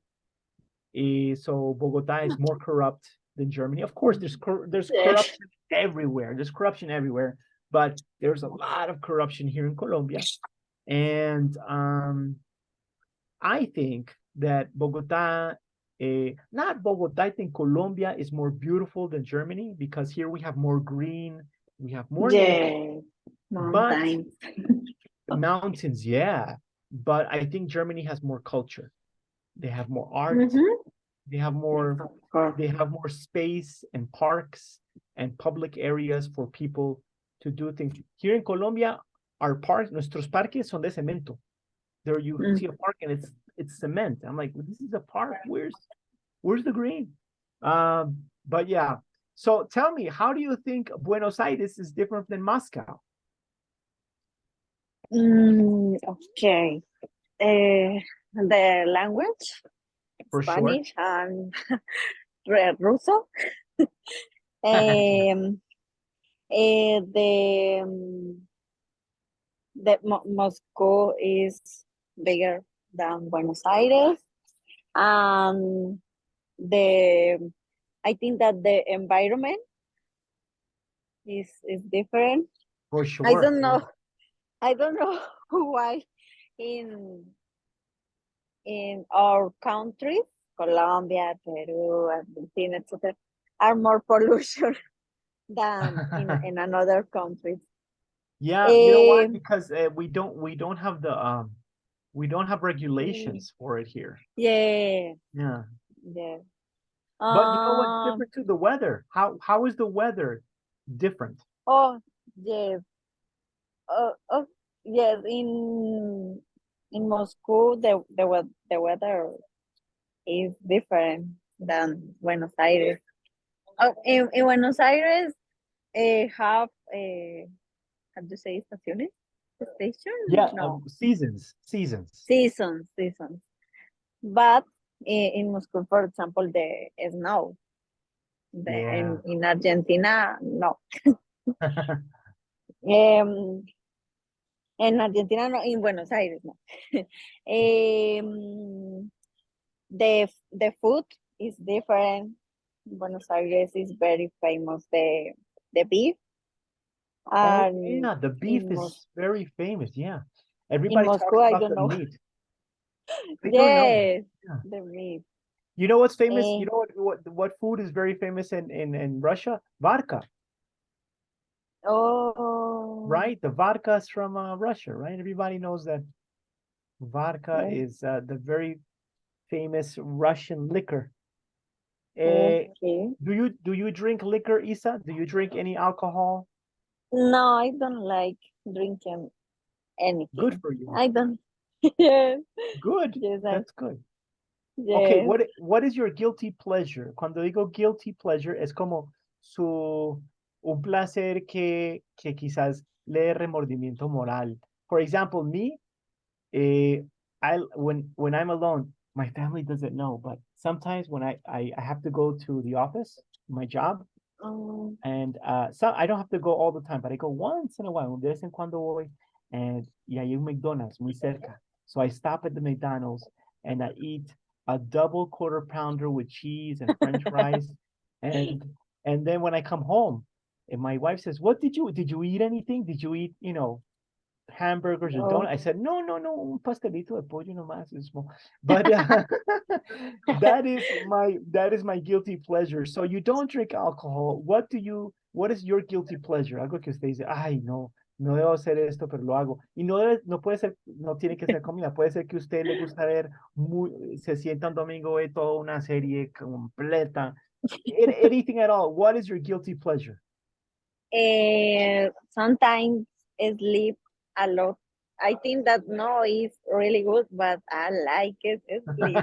Speaker 1: So Bogota is more corrupt than Germany. Of course, there's corruption everywhere. There's corruption everywhere, but there's a lot of corruption here in Colombia. And I think that Bogota, not Bogota, I think Colombia is more beautiful than Germany, because here we have more green, we have more
Speaker 2: mountains.
Speaker 1: Mountains, yeah. But I think Germany has more culture. They have more art. They have more space and parks and public areas for people to do things. Here in Colombia, our parks, nuestros parques son de cemento. There you see a park and it's cement. I'm like, well, this is a park. Where's the green? But yeah. So tell me, how do you think Buenos Aires is different than Moscow?
Speaker 2: Okay. The language,
Speaker 1: For
Speaker 2: Spanish
Speaker 1: sure.
Speaker 2: and Russo. Moscow is bigger than Buenos Aires, and I think that the environment is different.
Speaker 1: For sure.
Speaker 2: I don't know why in our countries, Colombia, Peru, Argentina, etc., are more pollution than in another countries.
Speaker 1: Yeah, you know why? Because we don't have the we don't have regulations for it here.
Speaker 2: Yeah.
Speaker 1: Yeah.
Speaker 2: Yeah.
Speaker 1: But you know what's different too? The weather. How is the weather different?
Speaker 2: Oh, yes. Yes. In Moscow, the weather is different than Buenos Aires. In Buenos Aires, have how do you say estaciones? Station?
Speaker 1: Yeah,
Speaker 2: No.
Speaker 1: seasons.
Speaker 2: Seasons. But in Moscow, for example, the snow. In Argentina, no. En Argentina no, en Buenos Aires no. The food is different. Buenos Aires is very famous the beef.
Speaker 1: Oh,
Speaker 2: And
Speaker 1: yeah, the beef
Speaker 2: in
Speaker 1: is very famous. Yeah.
Speaker 2: in
Speaker 1: Everybody
Speaker 2: Moscow,
Speaker 1: talks
Speaker 2: I
Speaker 1: about
Speaker 2: don't
Speaker 1: the
Speaker 2: know.
Speaker 1: meat. They don't know.
Speaker 2: Yes,
Speaker 1: Yeah.
Speaker 2: the meat.
Speaker 1: You know what's famous? You
Speaker 2: Eh,
Speaker 1: know what food is very famous in Russia? Vodka,
Speaker 2: oh,
Speaker 1: right? The vodka is from Russia, right? Everybody knows that vodka
Speaker 2: oh,
Speaker 1: is the very famous Russian liquor. Eh,
Speaker 2: okay.
Speaker 1: do you drink liquor, Isa? Do you drink any alcohol?
Speaker 2: No, I don't like drinking
Speaker 1: Good
Speaker 2: anything.
Speaker 1: for you.
Speaker 2: I don't. Yes,
Speaker 1: Good.
Speaker 2: yes,
Speaker 1: That's good. Okay,
Speaker 2: yes.
Speaker 1: what is your guilty pleasure? Cuando digo guilty pleasure, es como un placer que quizás le dé remordimiento moral. For example, me, eh, when I'm alone, my family doesn't know, but sometimes when I have to go to the office, my job,
Speaker 2: Um,
Speaker 1: and so I don't have to go all the time, but I go once in a while, de vez en cuando voy, y hay un McDonald's muy cerca. So I stop at the McDonald's and I eat a double quarter pounder with cheese and French fries. And and then when I come home, and my wife says, "What did you eat anything? Did you eat, hamburgers or
Speaker 2: oh,
Speaker 1: donut?" I said, "No, no, no, un pastelito de pollo nomás, it's small." But that is my guilty pleasure. So you don't drink alcohol. What is your guilty pleasure? Algo que usted dice, ay, no, no debo hacer esto, pero lo hago. Y no puede ser, no tiene que ser comida, puede ser que a usted le gusta ver, se sienta un domingo, ve toda una serie completa. Anything at all. What is your guilty pleasure?
Speaker 2: sometimes sleep a lot. I think that no is really good, but I like it. Sleep.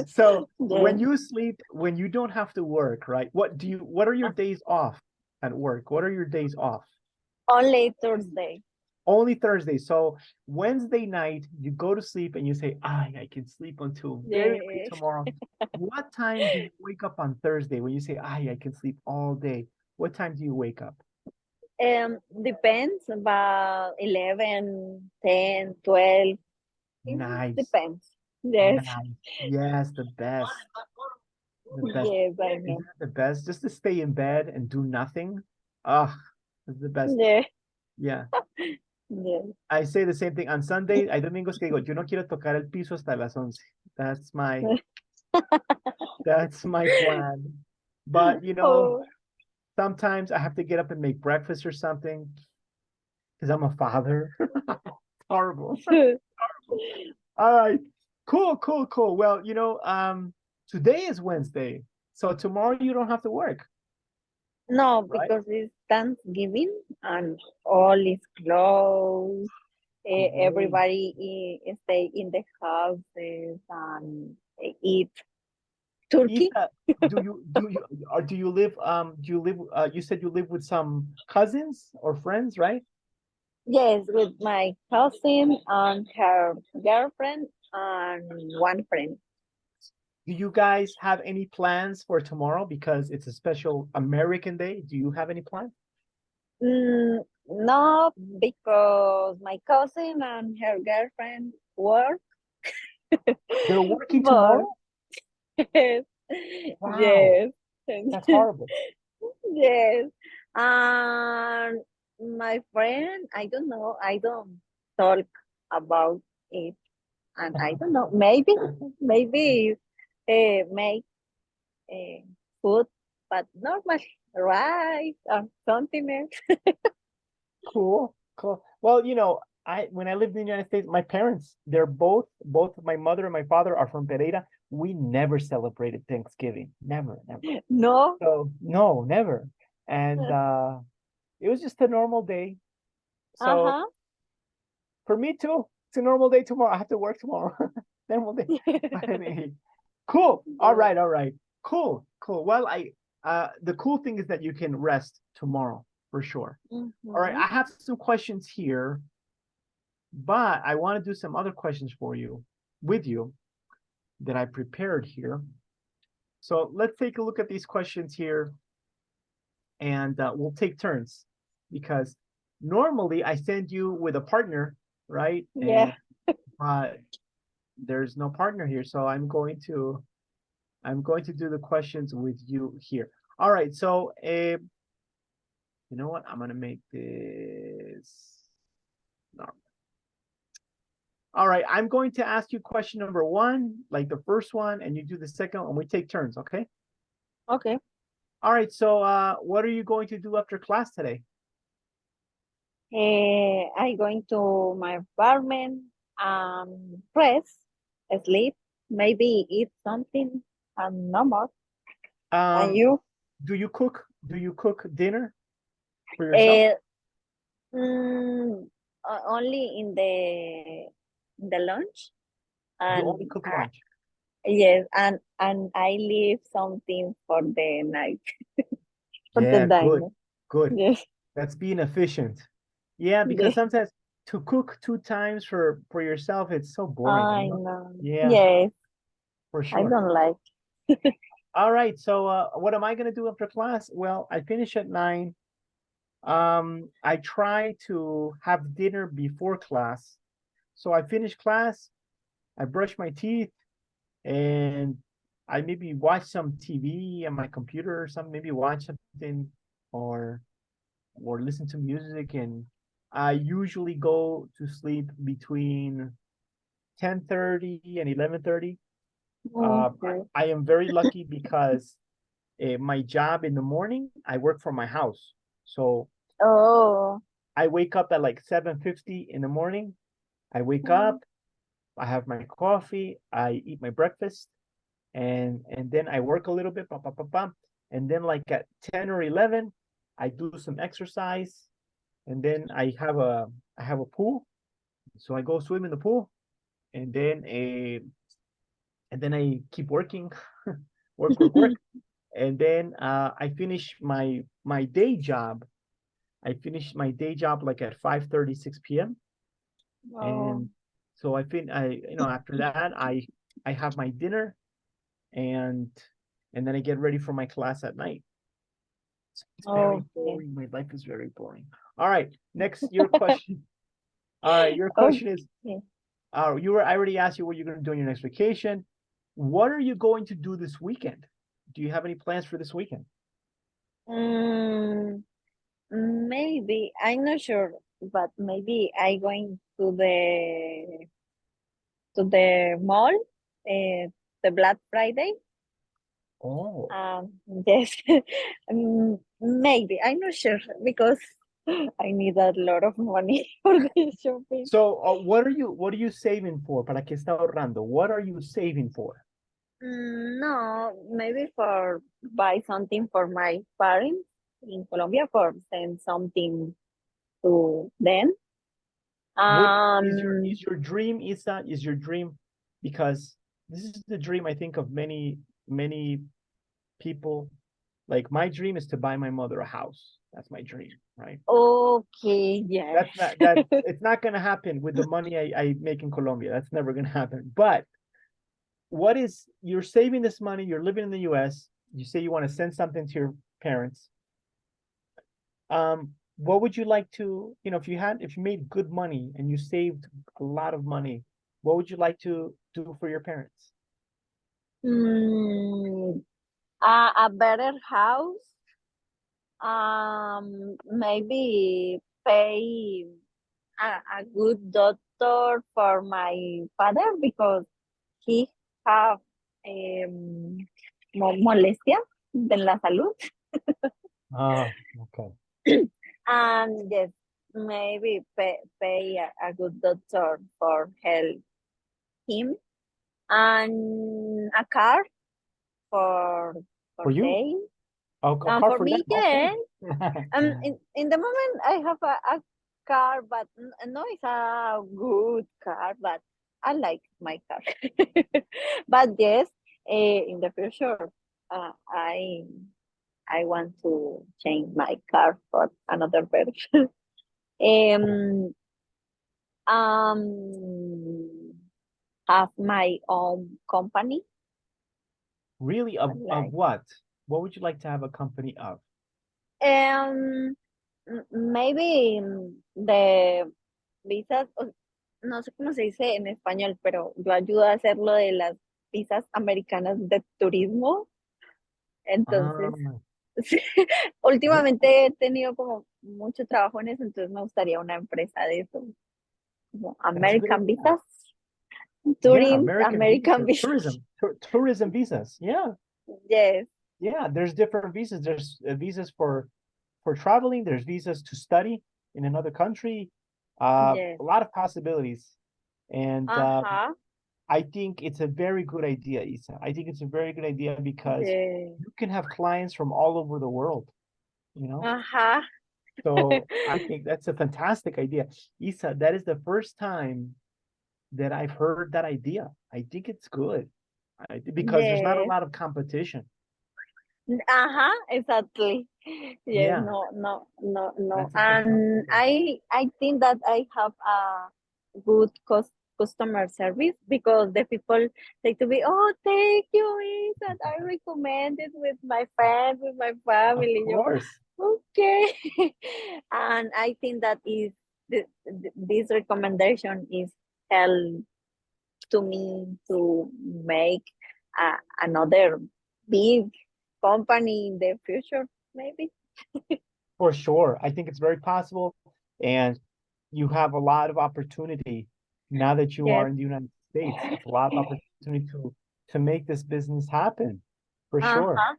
Speaker 1: So
Speaker 2: Yeah.
Speaker 1: when you sleep, when you don't have to work, right? What are your days off at work? What are your days off?
Speaker 2: Only Thursday.
Speaker 1: Only Thursday. So Wednesday night, you go to sleep and you say, I can sleep until very late
Speaker 2: Yeah.
Speaker 1: tomorrow. What time do you wake up on Thursday when you say, I can sleep all day? What time do you wake up?
Speaker 2: Depends about 11, 10, 12. It
Speaker 1: Nice.
Speaker 2: depends. Yes.
Speaker 1: Nice. Yes, the best. The best.
Speaker 2: Yes, I
Speaker 1: Isn't
Speaker 2: know.
Speaker 1: that the best? Just to stay in bed and do nothing. Ah, it's the best.
Speaker 2: Yeah.
Speaker 1: Yeah.
Speaker 2: Yes.
Speaker 1: I say the same thing on Sunday. Hay domingos que digo, yo no quiero tocar el piso hasta las 11. That's my plan. But
Speaker 2: Oh.
Speaker 1: sometimes I have to get up and make breakfast or something because I'm a father. Horrible. All right. Cool, cool, cool. Well, today is Wednesday. So tomorrow you don't have to work,
Speaker 2: No,
Speaker 1: right?
Speaker 2: because it's Thanksgiving and all is closed.
Speaker 1: Great.
Speaker 2: Everybody stay in the houses and eat turkey.
Speaker 1: Isa, you said you live with some cousins or friends, right?
Speaker 2: Yes, with my cousin and her girlfriend and one friend.
Speaker 1: Do you guys have any plans for tomorrow because it's a special American day? Do you have any plans?
Speaker 2: No, because my cousin and her girlfriend work,
Speaker 1: They're working
Speaker 2: but
Speaker 1: tomorrow?
Speaker 2: yes,
Speaker 1: Wow,
Speaker 2: yes,
Speaker 1: that's horrible.
Speaker 2: yes. And my friend, I don't know, I don't talk about it, and I don't know, maybe make uh, food, but normal rice or something else.
Speaker 1: Cool, cool. Well, when I lived in the United States, my parents, they're both my mother and my father are from Pereira. We never celebrated Thanksgiving. Never, never.
Speaker 2: No.
Speaker 1: So no, never. And it was just a normal day. So
Speaker 2: Uh-huh.
Speaker 1: for me too, it's a normal day tomorrow. I have to work tomorrow. Normal day. But anyway, cool. All
Speaker 2: Yes.
Speaker 1: right, all right. Cool, cool. Well, the cool thing is that you can rest tomorrow for sure. All right,
Speaker 2: Mhm.
Speaker 1: I have some questions here, but I want to do some other questions with you that I prepared here. So let's take a look at these questions here, and we'll take turns because normally I send you with a partner, right?
Speaker 2: Yeah.
Speaker 1: And there's no partner here, so I'm going to do the questions with you here. All right, so you know what? I'm gonna make this normal. All right, I'm going to ask you question number one, like the first one, and you do the second, and we take turns, okay?
Speaker 2: Okay.
Speaker 1: All right, so what are you going to do after class today?
Speaker 2: I going to my apartment, rest, sleep, maybe eat something, and no more. And you?
Speaker 1: Do you cook? Do you cook dinner for yourself?
Speaker 2: Only in the lunch,
Speaker 1: You
Speaker 2: and
Speaker 1: only cook lunch.
Speaker 2: yes, and I leave something for the night, for the
Speaker 1: Yeah, good,
Speaker 2: dinner.
Speaker 1: good.
Speaker 2: Yes,
Speaker 1: That's being efficient. Yeah, because
Speaker 2: yes,
Speaker 1: sometimes to cook 2 times for yourself, it's so boring, you
Speaker 2: I
Speaker 1: know?
Speaker 2: know.
Speaker 1: Yeah,
Speaker 2: Yes,
Speaker 1: for
Speaker 2: I
Speaker 1: sure.
Speaker 2: don't like.
Speaker 1: All right, so what am I gonna do after class? Well, I finish at 9. I try to have dinner before class. So I finish class, I brush my teeth, and I maybe watch some TV on my computer or something, maybe watch something or listen to music, and I usually go to sleep between 10:30 and 11:30.
Speaker 2: Okay.
Speaker 1: I am very lucky because my job in the morning, I work from my house. So
Speaker 2: Oh.
Speaker 1: I wake up at like 7:50 in the morning. I wake
Speaker 2: Mm.
Speaker 1: up, I have my coffee, I eat my breakfast, and then I work a little bit, and then like at 10 or 11, I do some exercise, and then I have a pool, so I go swim in the pool, and then I keep working, work, and then I finish my day job. I finish my day job like at 5:36 p.m.
Speaker 2: Oh.
Speaker 1: And so after that I have my dinner, and then I get ready for my class at night. It's very
Speaker 2: Okay.
Speaker 1: boring. My life is very boring. All right, next your question. All right, your question is,
Speaker 2: Okay.
Speaker 1: I already asked you what you're going to do on your next vacation. What are you going to do this weekend? Do you have any plans for this weekend?
Speaker 2: Mm, maybe I'm not sure, but maybe I going to the mall, the Black Friday.
Speaker 1: Oh,
Speaker 2: Yes, maybe I'm not sure because I need a lot of money for the shopping.
Speaker 1: so what are you saving for? ¿Para qué está ahorrando? What are you saving for?
Speaker 2: No, maybe for buy something for my parents in Colombia for send something to them.
Speaker 1: What
Speaker 2: Um,
Speaker 1: is your dream? Is your dream, because this is the dream I think of many people. Like my dream is to buy my mother a house. That's my dream, right?
Speaker 2: okay, yes.
Speaker 1: That it's not gonna happen with the money I make in Colombia. That's never gonna happen. But you're saving this money, you're living in the US, you say you want to send something to your parents. What would you like to, if you made good money and you saved a lot of money, what would you like to do for your parents?
Speaker 2: Mm, a better house. Maybe pay a good doctor for my father because he have molestia de la salud.
Speaker 1: Ah, okay.
Speaker 2: And yes, maybe pay a good doctor for help him and a car for
Speaker 1: For you?
Speaker 2: day.
Speaker 1: A
Speaker 2: And
Speaker 1: car
Speaker 2: for
Speaker 1: for them?
Speaker 2: me,
Speaker 1: Okay.
Speaker 2: yes. In the moment, I have a car, but no, it's a good car, but I like my car. But yes, in the future, uh, I I want to change my car for another version. um, um, have my own company.
Speaker 1: Really?
Speaker 2: I
Speaker 1: Of
Speaker 2: like
Speaker 1: what? What would you like to have a company of?
Speaker 2: um maybe the visas, no sé cómo se dice en español, pero yo ayudo a hacer lo de las visas americanas de turismo. Entonces,
Speaker 1: Ah,
Speaker 2: sí,
Speaker 1: yeah,
Speaker 2: últimamente he tenido como mucho trabajo en eso, entonces me gustaría una empresa de eso, como
Speaker 1: that's a good
Speaker 2: American
Speaker 1: idea.
Speaker 2: Visas,
Speaker 1: Yeah,
Speaker 2: Touring
Speaker 1: American
Speaker 2: American
Speaker 1: visa,
Speaker 2: Visas.
Speaker 1: tourism, tourism visas. Yeah,
Speaker 2: Yes,
Speaker 1: yeah. There's different visas. There's visas for traveling. There's visas to study in another country.
Speaker 2: yes.
Speaker 1: A lot of possibilities, and
Speaker 2: Ajá,
Speaker 1: I think it's a very good idea, Isa. I think it's a very good idea because
Speaker 2: yes.
Speaker 1: you can have clients from all over the world, you know?
Speaker 2: Ajá.
Speaker 1: So I think that's a fantastic idea. Isa, that is the first time that I've heard that idea. I think it's good because there's not a
Speaker 2: Yes.
Speaker 1: lot of competition.
Speaker 2: Ajá, exactly. Yes,
Speaker 1: Yeah,
Speaker 2: no.
Speaker 1: that's a
Speaker 2: And
Speaker 1: fantastic
Speaker 2: I think that I have a good customer service because the people say to me, oh, thank you, Is that I recommend it with my friends, with my
Speaker 1: Of
Speaker 2: family. Yo,
Speaker 1: course.
Speaker 2: okay. And I think that is this recommendation is help to me to make another big company in the future, maybe.
Speaker 1: For sure. I think it's very possible. And you have a lot of opportunity now that you are
Speaker 2: Yes.
Speaker 1: in the United States. It's a lot of opportunity to make this business happen. For sure.
Speaker 2: Uh-huh.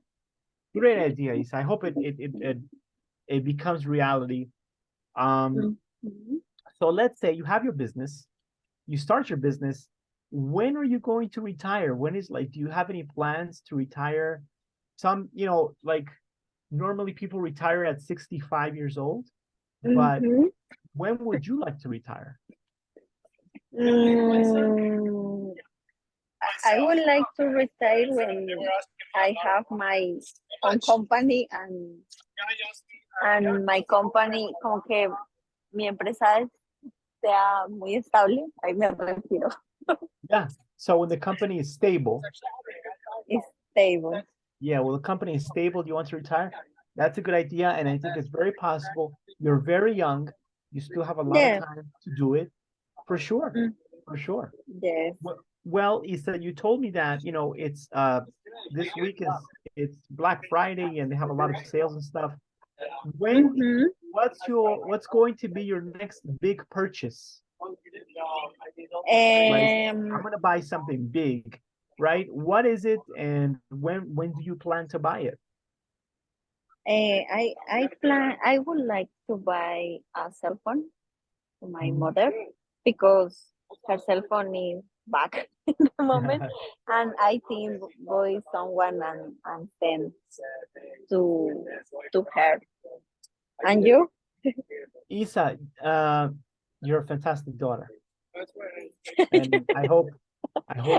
Speaker 1: Great idea, Isa. I hope it becomes reality. Um,
Speaker 2: Mhm.
Speaker 1: so let's say you have your business, you start your business. When are you going to retire? When is like, do you have any plans to retire? Some, like normally people retire at 65 years old, but
Speaker 2: Mhm.
Speaker 1: when would you like to retire?
Speaker 2: Mm, I would like to retire when I have my own company and my company, como que mi empresa sea muy estable, ahí me retiro.
Speaker 1: Yeah. So when the company is stable,
Speaker 2: It's stable.
Speaker 1: yeah, well, the company is stable, you want to retire? That's a good idea. And I think it's very possible. You're very young. You still have a lot of
Speaker 2: Yes.
Speaker 1: time to do it. For sure.
Speaker 2: Mm,
Speaker 1: For sure.
Speaker 2: yes.
Speaker 1: Well, Issa, you told me that, it's this week is it's Black Friday and they have a lot of sales and stuff. When
Speaker 2: Mm-hmm.
Speaker 1: what's going to be your next big purchase? Like, I'm
Speaker 2: Um,
Speaker 1: gonna buy something big, right? What is it and when do you plan to buy it?
Speaker 2: I would like to buy a cell phone to my
Speaker 1: Mhm.
Speaker 2: mother because her cell phone is back in the moment, and I think boy someone and send to to her. And you?
Speaker 1: Isa, you're a fantastic daughter. And I hope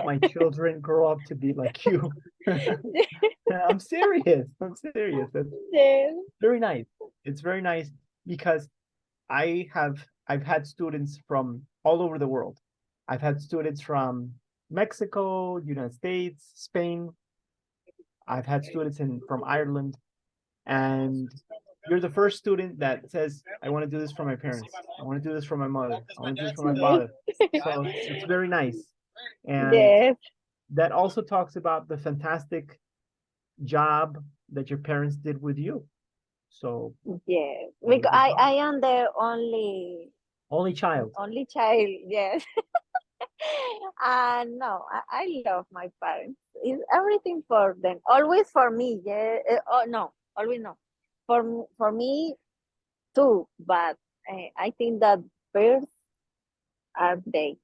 Speaker 1: my children grow up to be like you. I'm serious. I'm serious. That's
Speaker 2: Yes.
Speaker 1: very nice. It's very nice because I've had students from all over the world. I've had students from Mexico, United States, Spain. I've had students from Ireland, and you're the first student that says, I want to do this for my parents. I want to do this for my mother. I want to do this for my father. So it's very nice. And
Speaker 2: Yes.
Speaker 1: that also talks about the fantastic job that your parents did with you. So
Speaker 2: Yes.
Speaker 1: very
Speaker 2: Because
Speaker 1: good job.
Speaker 2: I am the
Speaker 1: Only child.
Speaker 2: only child. Yes. No, I love my parents. It's everything for them. Always for me. Yeah. Oh no, always no. For me too. But I think that first are they.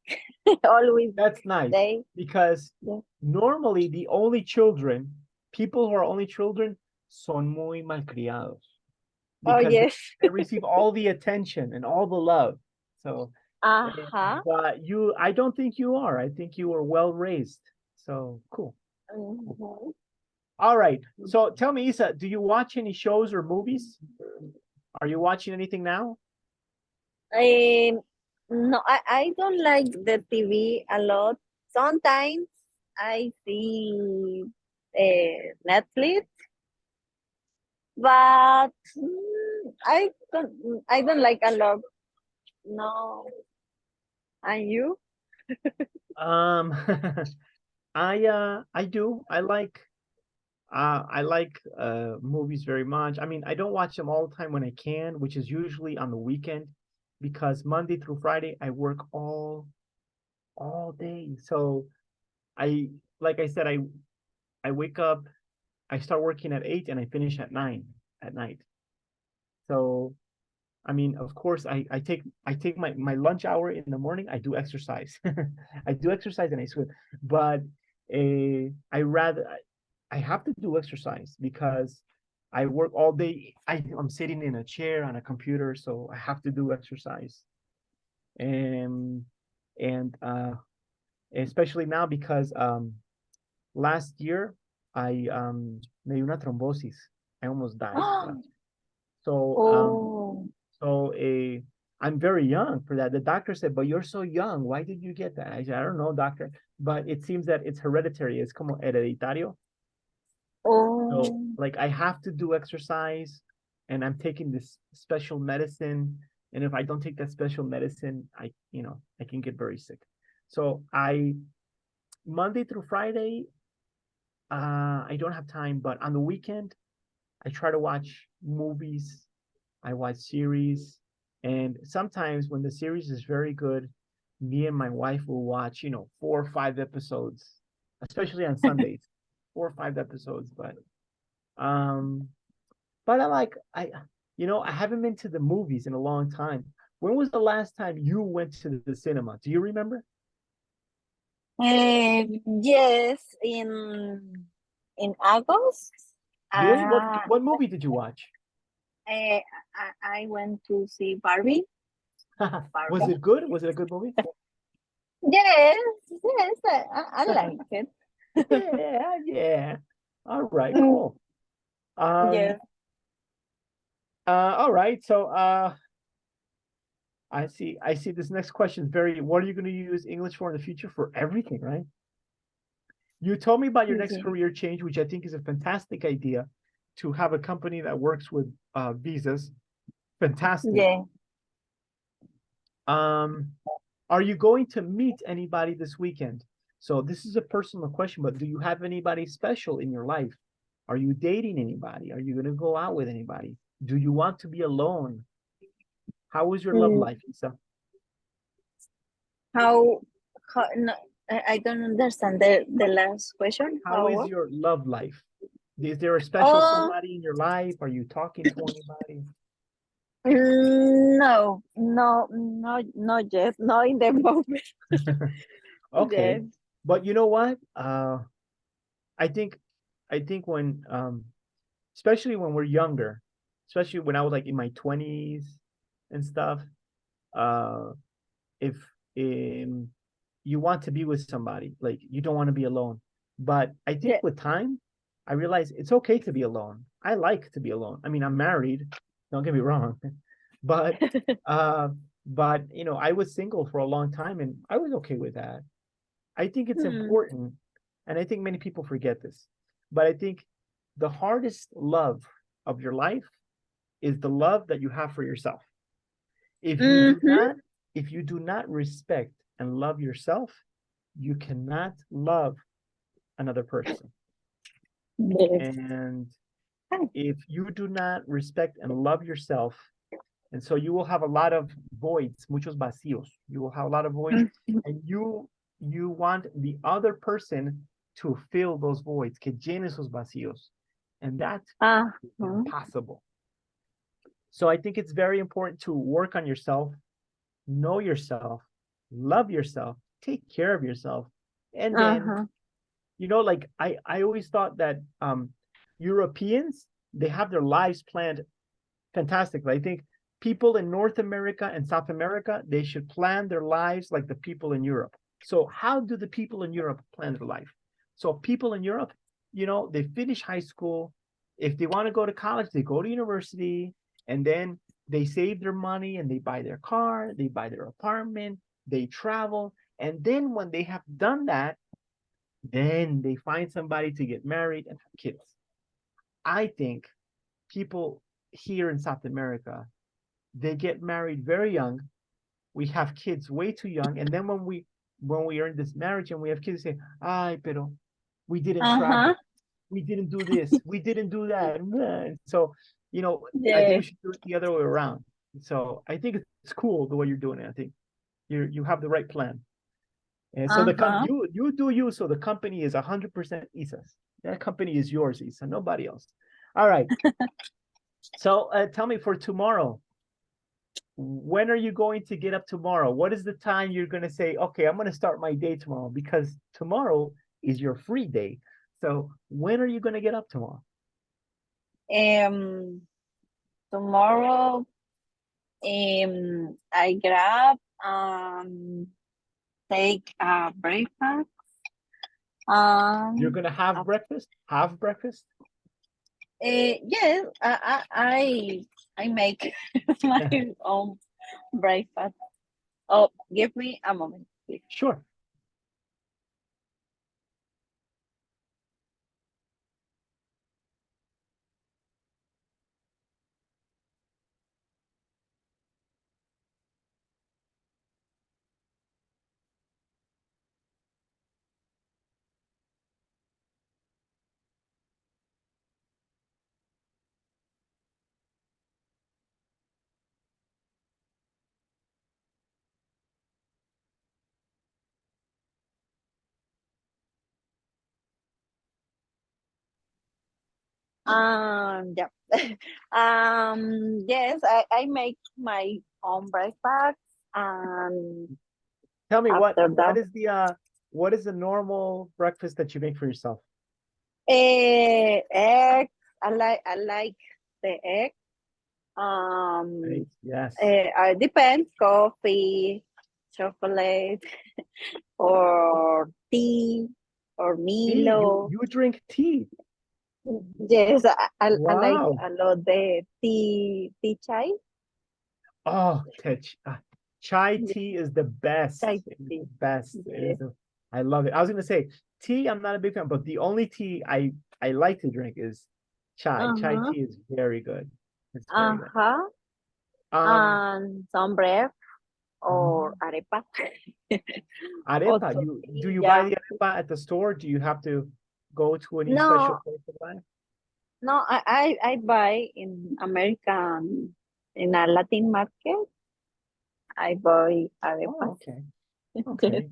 Speaker 2: Always
Speaker 1: That's nice
Speaker 2: they.
Speaker 1: because
Speaker 2: Yeah.
Speaker 1: normally the only children, people who are only children, son muy malcriados
Speaker 2: Oh
Speaker 1: because
Speaker 2: yes.
Speaker 1: they receive all the attention and all the love. So,
Speaker 2: Uh-huh.
Speaker 1: but I don't think you are. I think you were well raised. So cool.
Speaker 2: Mhm.
Speaker 1: All right. So tell me, Isa, do you watch any shows or movies? Are you watching anything now?
Speaker 2: No, I don't like the TV a lot. Sometimes I see Netflix, but I don't like a lot. No. And you?
Speaker 1: Um, I do. I like movies very much. I mean, I don't watch them all the time when I can, which is usually on the weekend, because Monday through Friday I work all day. So I like I said, I wake up, I start working at 8 and I finish at 9 at night. So I mean, of course, I take my lunch hour in the morning. I do exercise. I do exercise and I swim, but I rather I have to do exercise because I work all day. I'm sitting in a chair on a computer, so I have to do exercise. And especially now because last year I me dio una thrombosis. I almost died. So
Speaker 2: Oh,
Speaker 1: so I'm very young for that. The doctor said, "But you're so young. Why did you get that?" I said, "I don't know, doctor, but it seems that it's hereditary. It's como hereditario." So
Speaker 2: oh.
Speaker 1: like I have to do exercise and I'm taking this special medicine. And if I don't take that special medicine, I can get very sick. So I Monday through Friday, I don't have time, but on the weekend, I try to watch movies. I watch series. And sometimes when the series is very good, me and my wife will watch, 4 or 5 episodes, especially on Sundays, 4 or 5 episodes. Um, but I haven't been to the movies in a long time. When was the last time you went to the cinema? Do you remember?
Speaker 2: Yes, in August,
Speaker 1: Really? What
Speaker 2: uh,
Speaker 1: what movie did you watch?
Speaker 2: I, I went to see Barbie.
Speaker 1: Was
Speaker 2: Barbie.
Speaker 1: it good? Was it a good movie?
Speaker 2: Yes, yes, I like it.
Speaker 1: Yeah, yeah. All right,
Speaker 2: Mm,
Speaker 1: cool. Um,
Speaker 2: yes,
Speaker 1: all right. So I see this next question is very, what are you going to use English for in the future? For everything, right? You told me about your next
Speaker 2: yes,
Speaker 1: career change, which I think is a fantastic idea to have a company that works with visas. Fantastic.
Speaker 2: yeah.
Speaker 1: Um, are you going to meet anybody this weekend? So this is a personal question, but do you have anybody special in your life? Are you dating anybody? Are you going to go out with anybody? Do you want to be alone? How is your love
Speaker 2: Mm,
Speaker 1: life, Isa?
Speaker 2: how no, I don't understand the last question.
Speaker 1: How
Speaker 2: How
Speaker 1: is
Speaker 2: what?
Speaker 1: your love life? Is there a special
Speaker 2: Oh,
Speaker 1: somebody in your life? Are you talking to anybody?
Speaker 2: no, no, no, not yet, not in the moment.
Speaker 1: Okay.
Speaker 2: Yes,
Speaker 1: But you know what? I think I think when especially when we're younger, especially when I was like in my 20s and stuff, uh if you want to be with somebody, like you don't want to be alone. But I think
Speaker 2: yeah.
Speaker 1: with time, I realize it's okay to be alone. I like to be alone. I mean, I'm married, don't get me wrong. But uh I was single for a long time and I was okay with that. I think it's
Speaker 2: Hmm.
Speaker 1: important, and I think many people forget this, but I think the hardest love of your life is the love that you have for yourself. If you do
Speaker 2: Mm-hmm.
Speaker 1: not, if you do not respect and love yourself, you cannot love another person.
Speaker 2: Yes.
Speaker 1: And if you do not respect and love yourself, and so you will have a lot of voids, muchos vacíos. You will have a lot of voids, and you want the other person to fill those voids, que llene esos vacíos, and that's
Speaker 2: Uh-huh.
Speaker 1: impossible. So I think it's very important to work on yourself, know yourself, love yourself, take care of yourself, and then
Speaker 2: Uh-huh.
Speaker 1: like I always thought that Europeans, they have their lives planned fantastically. I think people in North America and South America, they should plan their lives like the people in Europe. So how do the people in Europe plan their life? So people in Europe, they finish high school. If they want to go to college, they go to university, and then they save their money and they buy their car, they buy their apartment, they travel. And then when they have done that, then they find somebody to get married and have kids. I think people here in South America, they get married very young. We have kids way too young. And then when we are in this marriage and we have kids, say, ay, pero we didn't travel. We didn't do this. We didn't do that. And so, you know, I think we should do it the other way around. So I think it's cool the way you're doing it. I think you have the right plan. And so you do you. So the company is 100% Isa's. That company is yours, Isa. Nobody else. All right. So tell me, for tomorrow, when are you going to get up tomorrow? What is the time you're going to say, okay, I'm going to start my day tomorrow? Because tomorrow is your free day. So when are you going to get up tomorrow?
Speaker 2: Tomorrow, I grab, take a breakfast.
Speaker 1: You're going to have breakfast? Have breakfast?
Speaker 2: Yes, I make my own breakfast. Oh, give me a moment, please.
Speaker 1: Sure.
Speaker 2: Yeah. Yes, I make my own breakfast.
Speaker 1: Tell me what
Speaker 2: That,
Speaker 1: is the normal breakfast that you make for yourself?
Speaker 2: egg. I like the egg.
Speaker 1: Yes.
Speaker 2: Depends, coffee, chocolate, or tea, or
Speaker 1: Tea?
Speaker 2: Milo.
Speaker 1: You drink tea?
Speaker 2: Yes, I like
Speaker 1: Wow.
Speaker 2: a lot the tea chai.
Speaker 1: Oh, chai tea is the best.
Speaker 2: Chai
Speaker 1: It is
Speaker 2: tea.
Speaker 1: the best.
Speaker 2: Yes.
Speaker 1: I love it. I was gonna say tea, I'm not a big fan, but the only tea I like to drink is chai. Chai tea is very good. It's very good.
Speaker 2: And some bread or arepa.
Speaker 1: Arepa. Do you buy the arepa at the store? Do you have to go to any special place to buy?
Speaker 2: No, I buy in American, in a Latin market. I buy arepa.
Speaker 1: Oh, okay. Okay.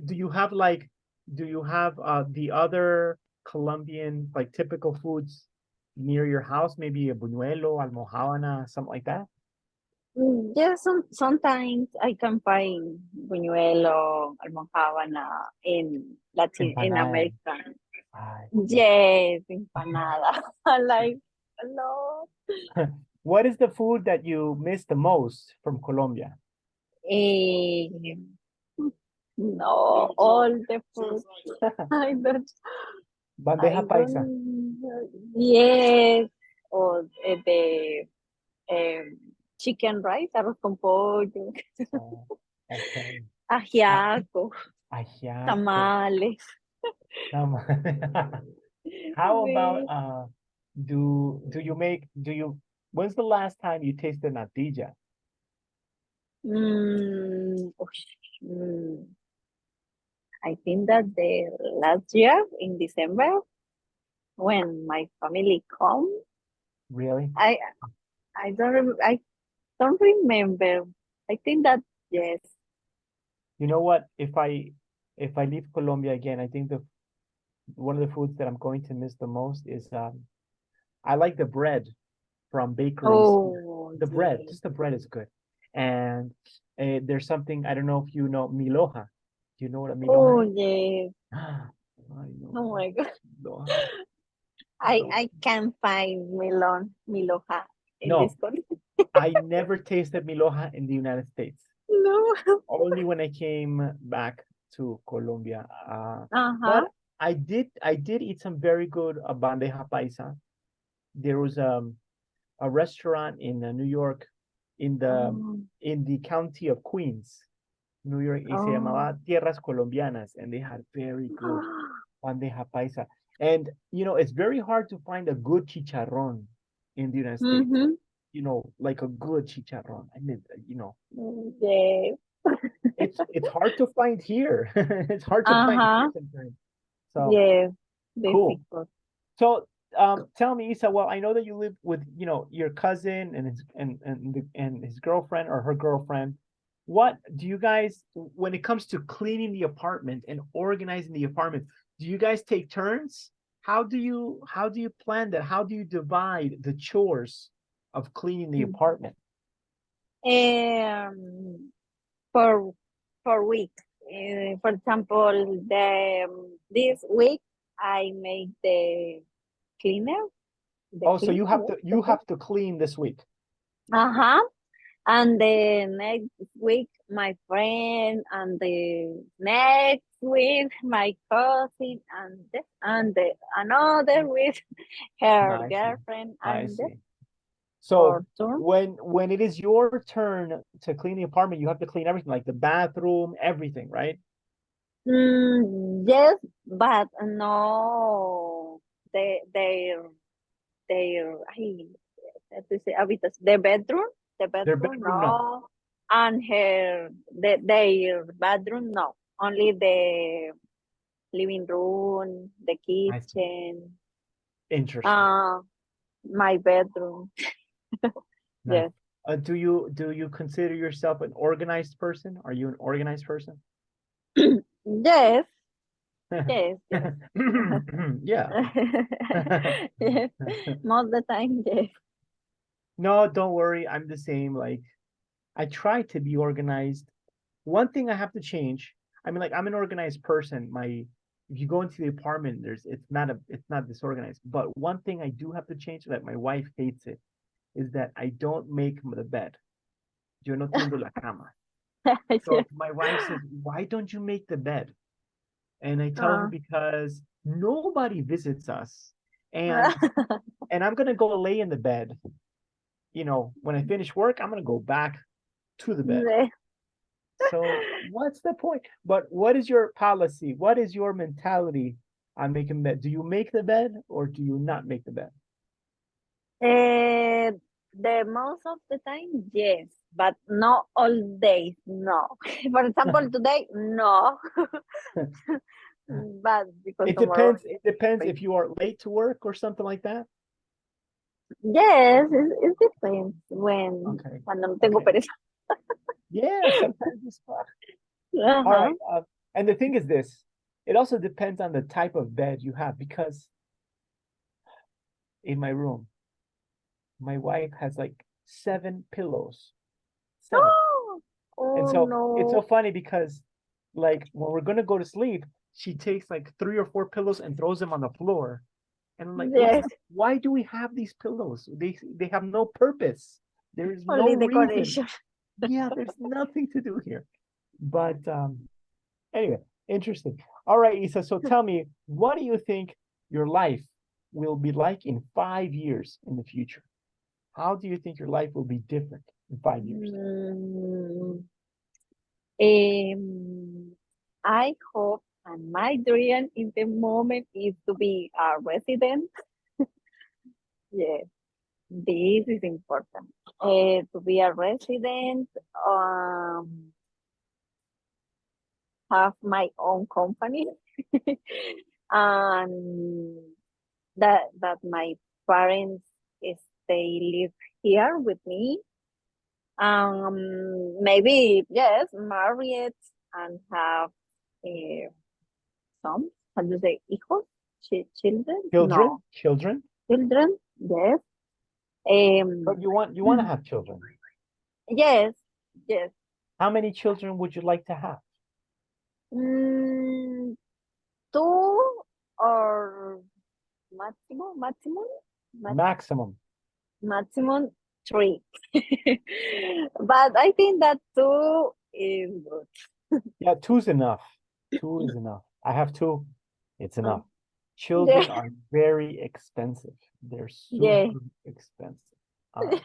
Speaker 1: Do you have the other Colombian like typical foods near your house? Maybe a buñuelo, almojábana, something like that?
Speaker 2: Yes, sometimes I can find buñuelo, almojábana in
Speaker 1: Empanada.
Speaker 2: American.
Speaker 1: Ay.
Speaker 2: Yes, empanada. I like a lot.
Speaker 1: What is the food that you miss the most from Colombia?
Speaker 2: No, all the food. I don't.
Speaker 1: Bandeja paisa.
Speaker 2: Yes, or the chicken rice, arroz con pollo,
Speaker 1: Oh, okay.
Speaker 2: ajiaco,
Speaker 1: Ajiaco.
Speaker 2: tamales.
Speaker 1: How about when's the last time you tasted natilla?
Speaker 2: I think that the last year in December, when my family come,
Speaker 1: Really?
Speaker 2: I don't remember. I think that yes.
Speaker 1: You know what? If I leave Colombia again, I think one of the foods that I'm going to miss the most is I like the bread from bakeries. The bread, just the bread is good. And there's something, I don't know if you know milhoja. Do you know what a milhoja is?
Speaker 2: Yes. Oh my God. I can't find milhoja in this country.
Speaker 1: I never tasted milhoja in the United States.
Speaker 2: No.
Speaker 1: Only when I came back to Colombia. But I did eat some very good bandeja paisa. There was a restaurant in New York in the county of Queens, New York, y se llamaba Tierras Colombianas, and they had very good bandeja paisa. And you know, it's very hard to find a good chicharrón in the United States.
Speaker 2: Mm-hmm.
Speaker 1: You know, like a good chicharrón. I mean, you know,
Speaker 2: Yes.
Speaker 1: it's hard to find here. It's hard to find here
Speaker 2: Uh-huh.
Speaker 1: sometimes. So
Speaker 2: Yes.
Speaker 1: cool.
Speaker 2: Difficult.
Speaker 1: So tell me, Isa, well, I know that you live with, you know, your cousin and his girlfriend or her girlfriend. What do you guys, when it comes to cleaning the apartment and organizing the apartment, do you guys take turns? How do you plan that? How do you divide the chores of cleaning the apartment?
Speaker 2: Um, for week. For example, this week I made the cleaner.
Speaker 1: Oh, so you have to clean this week.
Speaker 2: Uh-huh. And the next week, my friend, and the next week, my cousin, and another week, her
Speaker 1: I see.
Speaker 2: girlfriend,
Speaker 1: I
Speaker 2: and
Speaker 1: see.
Speaker 2: for
Speaker 1: So
Speaker 2: turn.
Speaker 1: when it is your turn to clean the apartment, you have to clean everything, like the bathroom, everything, right?
Speaker 2: Yes, but no, their how to say habitats, the
Speaker 1: Their
Speaker 2: bedroom,
Speaker 1: bedroom, no.
Speaker 2: no, and their bedroom, no, only the living room, the
Speaker 1: I see.
Speaker 2: kitchen,
Speaker 1: Interesting.
Speaker 2: my bedroom.
Speaker 1: Nice.
Speaker 2: Yes,
Speaker 1: Do you consider yourself an organized person? Are you an organized person?
Speaker 2: yes, yes, yes.
Speaker 1: Yeah.
Speaker 2: Yes, most the time, yes.
Speaker 1: No, don't worry. I'm the same. Like, I try to be organized. One thing I have to change. I mean, like, I'm an organized person. If you go into the apartment, it's not disorganized. But one thing I do have to change that my wife hates it is that I don't make the bed. Yo no tiendo la cama. So
Speaker 2: Yes.
Speaker 1: my wife says, "Why don't you make the bed?" And I tell her
Speaker 2: Uh,
Speaker 1: because nobody visits us, and I'm gonna go lay in the bed. You know, when I finish work, I'm gonna go back to the bed.
Speaker 2: yes.
Speaker 1: So what's the point? But what is your policy? What is your mentality on making bed? Do you make the bed or do you not make the bed?
Speaker 2: The most of the time, yes, but not all days, no. For example, today, no, but because
Speaker 1: It
Speaker 2: tomorrow,
Speaker 1: depends. It depends
Speaker 2: yes.
Speaker 1: if you are late to work or something like that.
Speaker 2: Yes, it depends when
Speaker 1: Okay.
Speaker 2: cuando no tengo
Speaker 1: Okay.
Speaker 2: pereza.
Speaker 1: Yeah, sometimes it's fun. All
Speaker 2: Ajá.
Speaker 1: right. And the thing is this, it also depends on the type of bed you have because in my room, my wife has like 7 pillows. 7. And
Speaker 2: Oh
Speaker 1: so it's so
Speaker 2: no.
Speaker 1: funny because like when we're gonna go to sleep, she takes like 3 or 4 pillows and throws them on the floor. And I'm like,
Speaker 2: Yes,
Speaker 1: why do we have these pillows? They have no purpose. There is no
Speaker 2: only
Speaker 1: reason.
Speaker 2: decoration.
Speaker 1: Yeah, there's nothing to do here. But anyway, interesting. All right, Isa. So tell me, what do you think your life will be like in 5 years in the future? How do you think your life will be different in 5 years?
Speaker 2: Mm, I hope, and my dream in the moment is to be a resident. Yes, this is important. To be a resident, have my own company, and that my parents stay live here with me. Maybe yes, married and have some. How do you say hijos? Children?
Speaker 1: Children,
Speaker 2: No,
Speaker 1: children.
Speaker 2: children. Yes.
Speaker 1: But you want to have children.
Speaker 2: Yes, yes.
Speaker 1: How many children would you like to have?
Speaker 2: Mm, two or ma-
Speaker 1: Maximum.
Speaker 2: maximum three. But I think that two is good.
Speaker 1: Yeah, two's enough. Two is enough. I have two. It's enough.
Speaker 2: Yeah,
Speaker 1: Children are very expensive. They're
Speaker 2: yeah.
Speaker 1: super expensive. Uh,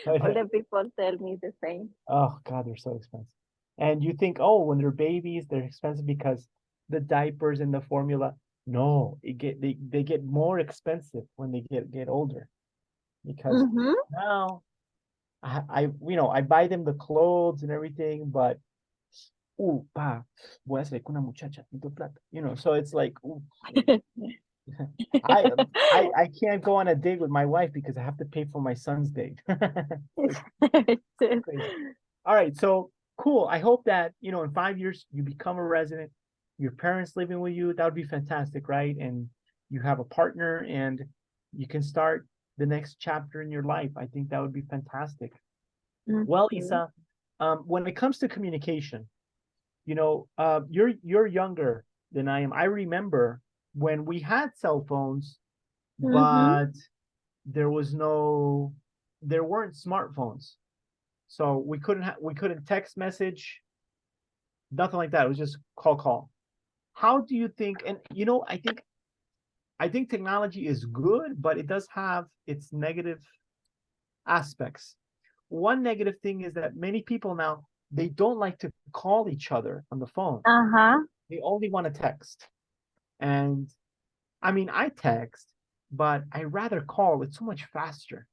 Speaker 2: All the people tell me the same.
Speaker 1: oh God, they're so expensive. And you think, oh, when they're babies, they're expensive because the diapers and the formula. No, they get more expensive when they get older. because now I I buy them the clothes and everything, but pa, voy a salir con una muchacha, necesito plata, so it's like, I can't go on a date with my wife because I have to pay for my son's date. Crazy. All right, so cool. I hope that, in 5 years you become a resident, your parents living with you. That would be fantastic, right? And you have a partner and you can start the next chapter in your life. I think that would be fantastic. Well, Isa, when it comes to communication, you're younger than I am. I remember when we had cell phones, but there weren't smartphones. So we couldn't text message, nothing like that. It was just call. How do you think, and I think technology is good, but it does have its negative aspects. One negative thing is that many people now, they don't like to call each other on the phone. They only want to text. And I mean, I text, but I rather call. It's so much faster.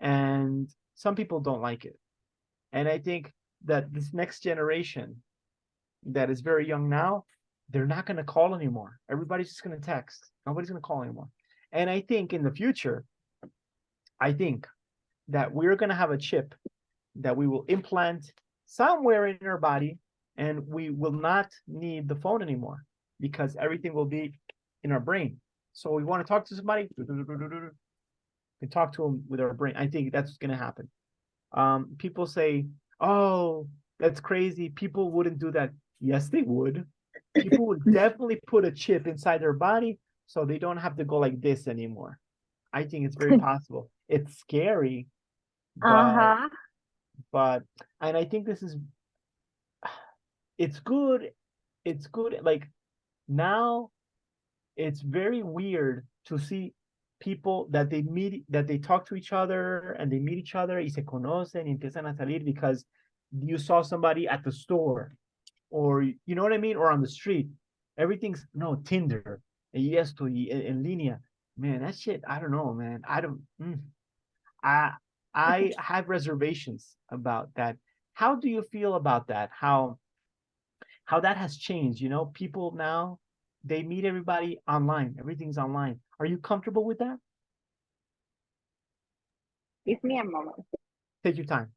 Speaker 1: And some people don't like it. And I think that this next generation that is very young now, they're not going to call anymore. Everybody's just going to text. Nobody's going to call anymore. And I think in the future, I think that we're going to have a chip that we will implant somewhere in our body, and we will not need the phone anymore because everything will be in our brain. So we want to talk to somebody, we can talk to them with our brain. I think that's what's going to happen. People say, oh, that's crazy. People wouldn't do that. Yes, they would. People would definitely put a chip inside their body so they don't have to go like this anymore. I think it's very possible. It's scary, but and I think it's good. It's good. Like now, it's very weird to see people that they talk to each other and they meet each other y se conocen y empiezan a salir because you saw somebody at the store, or you know what I mean, or on the street. Everything's Tinder y esto y en línea. Man, that shit, I don't know, man. I have reservations about that. How do you feel about that? How that has changed? People now, they meet everybody online. Everything's online. Are you comfortable with that?
Speaker 2: Give me a moment.
Speaker 1: Take your time.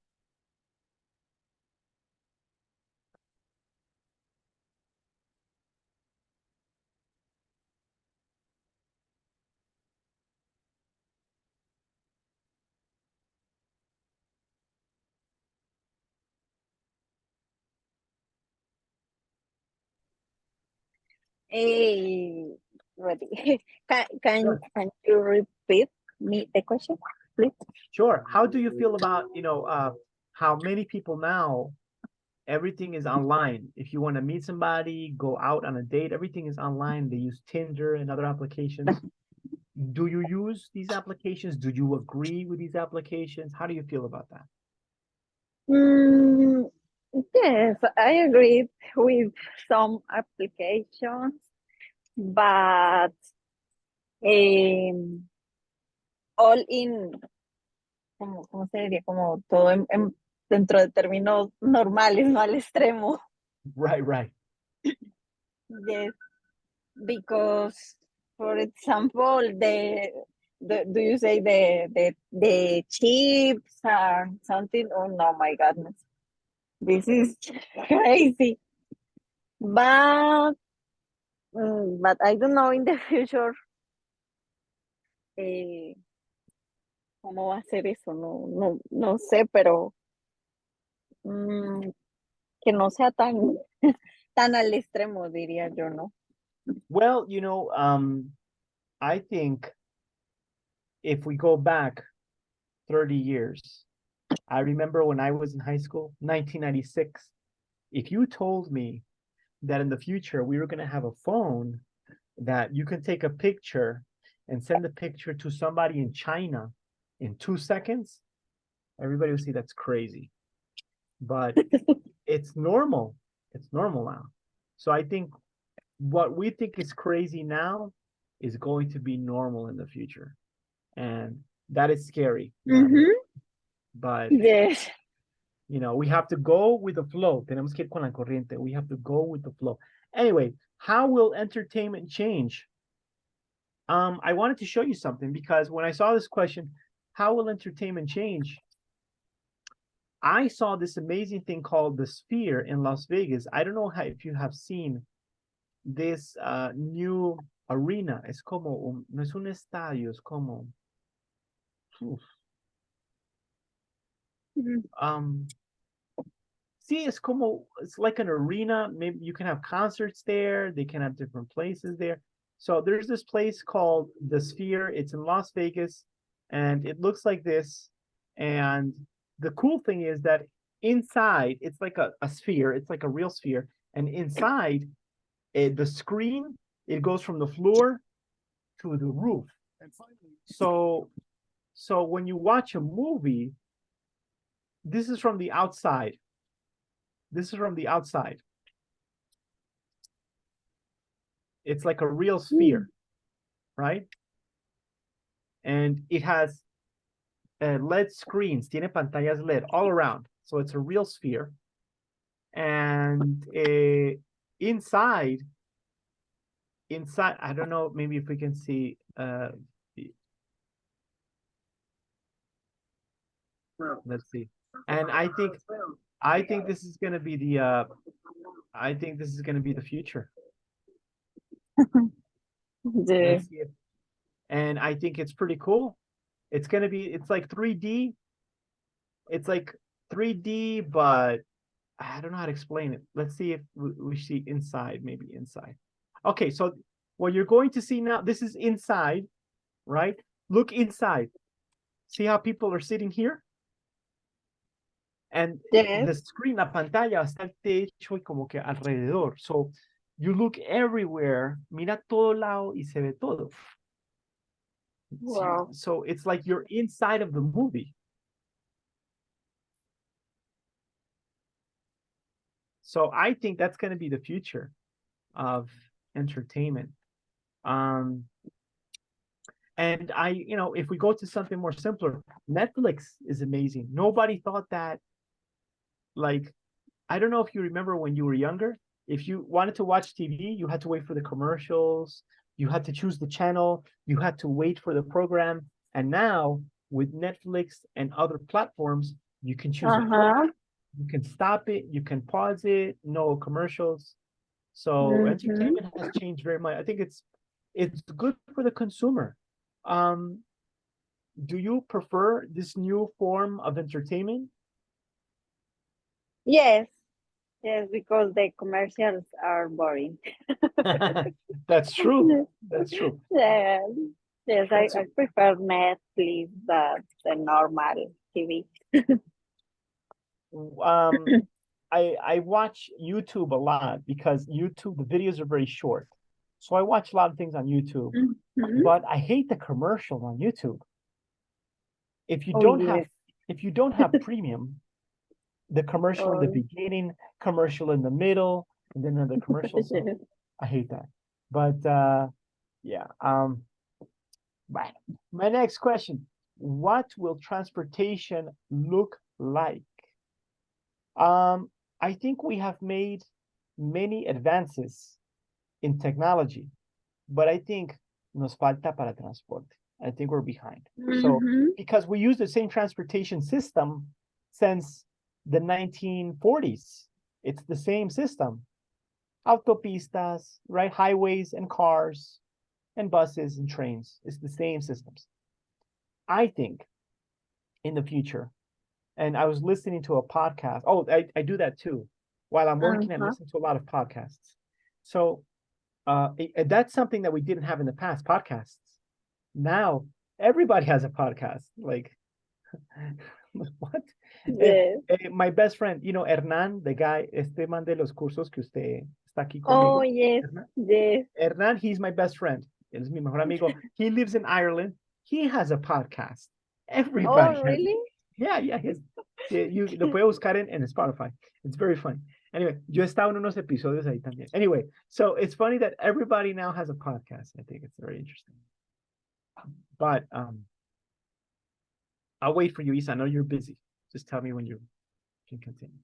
Speaker 2: Ready. Can you repeat me the question, please?
Speaker 1: Sure. How do you feel about, how many people now, everything is online. If you want to meet somebody, go out on a date, everything is online. They use Tinder and other applications. Do you use these applications? Do you agree with these applications? How do you feel about that?
Speaker 2: Yes, I agree with some applications, but all in, ¿cómo se diría? Como todo dentro de términos normales, no al extremo.
Speaker 1: Right.
Speaker 2: Yes, because, for example, do you say the chips or something? Oh no, my goodness, this is crazy. But I don't know in the future cómo va a ser eso. No sé, pero que no sea tan al extremo, diría yo, ¿no?
Speaker 1: Well, I think if we go back 30 years, I remember when I was in high school, 1996, if you told me that in the future we were going to have a phone that you can take a picture and send the picture to somebody in China in 2 seconds, everybody would say that's crazy. But it's normal. It's normal now. So I think what we think is crazy now is going to be normal in the future. And That is scary.
Speaker 2: Mhm.
Speaker 1: But,
Speaker 2: Yes.
Speaker 1: you know, we have to go with the flow. Tenemos que ir con la corriente. We have to go with the flow. Anyway, how will entertainment change? I wanted to show you something because when I saw this question, how will entertainment change? I saw this amazing thing called the Sphere in Las Vegas. I don't know if you have seen this new arena. Es como, no es un estadio, es como,
Speaker 2: Mhm.
Speaker 1: see, it's like an arena. Maybe you can have concerts there. They can have different places there. So there's this place called the Sphere. It's in Las Vegas, and it looks like this. And the cool thing is that inside, it's like a sphere. It's like a real sphere. And inside, the screen, it goes from the floor to the roof. So when you watch a movie, this is from the outside. This is from the outside. It's like a real sphere, right? And it has LED screens, tiene pantallas LED all around. So it's a real sphere. And inside, I don't know, maybe if we can see, let's see. And I think this is going to be the, I think this is going to be the future.
Speaker 2: Yes.
Speaker 1: And I think it's pretty cool. It's going to be, it's like 3D. It's like 3D, but I don't know how to explain it. Let's see if we see inside, maybe inside. Okay, so what you're going to see now, this is inside, right? Look inside. See how people are sitting here? And
Speaker 2: Yes.
Speaker 1: the screen, la pantalla está el techo y como que alrededor. So you look everywhere, mira todo lado y se ve todo.
Speaker 2: Wow.
Speaker 1: So it's like you're inside of the movie. So I think that's going to be the future of entertainment. And if we go to something more simpler, Netflix is amazing. Nobody thought that, like, I don't know if you remember when you were younger, if you wanted to watch TV, you had to wait for the commercials, you had to choose the channel, you had to wait for the program. And now with Netflix and other platforms, you can choose the program, you can stop it, you can pause it, no commercials. So entertainment has changed very much. I think it's good for the consumer. Do you prefer this new form of entertainment?
Speaker 2: Yes. Yes, because the commercials are boring.
Speaker 1: That's true. That's true.
Speaker 2: Yes. Yes, I prefer Netflix than the normal TV.
Speaker 1: I watch YouTube a lot because YouTube, the videos are very short. So I watch a lot of things on YouTube, but I hate the commercials on YouTube. If you don't have premium, the commercial in the beginning, commercial in the middle, and then another commercial. So I hate that. But yeah. My next question: what will transportation look like? I think we have made many advances in technology, but I think nos falta para transporte. I think we're behind. So because we use the same transportation system since the 1940s, it's the same system. Autopistas, right? Highways and cars and buses and trains. It's the same systems. I think in the future, and I was listening to a podcast. Oh, I do that too. While I'm working, I listen to a lot of podcasts. So that's something that we didn't have in the past, podcasts. Now everybody has a podcast. Like, what?
Speaker 2: Yes.
Speaker 1: My best friend, Hernan, the guy, man de los cursos que usted está aquí
Speaker 2: Oh,
Speaker 1: conmigo.
Speaker 2: yes.
Speaker 1: Hernan?
Speaker 2: Yes.
Speaker 1: Hernan, he's my best friend. Él es mi mejor amigo. He lives in Ireland. He has a podcast. Everybody.
Speaker 2: Oh, really?
Speaker 1: Yeah. You lo puede buscar en Spotify. It's very fun. Anyway, yo he estado en unos episodios ahí también. Anyway, so it's funny that everybody now has a podcast. I think it's very interesting. But I'll wait for you, Isa. I know you're busy. Just tell me when you can continue.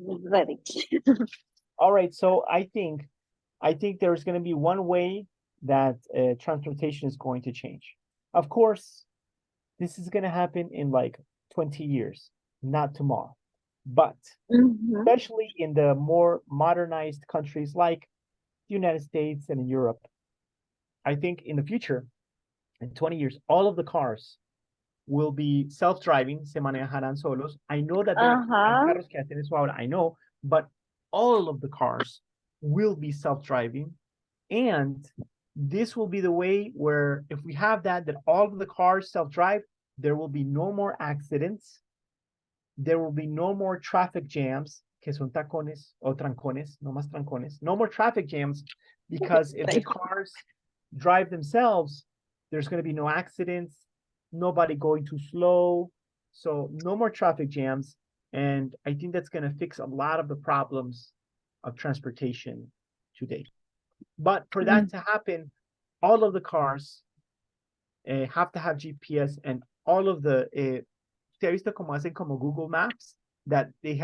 Speaker 2: Ready.
Speaker 1: All right, so I think there's going to be one way that transportation is going to change. Of course, this is going to happen in like 20 years, not tomorrow. But especially in the more modernized countries like the United States and in Europe, I think in the future, in 20 years, all of the cars will be self-driving, se manejarán solos. I know that there are carros que hacen eso ahora, I know, but all of the cars will be self-driving. And this will be the way where if we have that all of the cars self-drive, there will be no more accidents. There will be no more traffic jams, que son tacones o trancones, no más trancones, no more traffic jams, because if the cars drive themselves, there's going to be no accidents, nobody going too slow, so no more traffic jams. And I think that's going to fix a lot of the problems of transportation today. But for that to happen, all of the cars have to have GPS, and all of the ¿te has visto cómo hacen como Google Maps? That they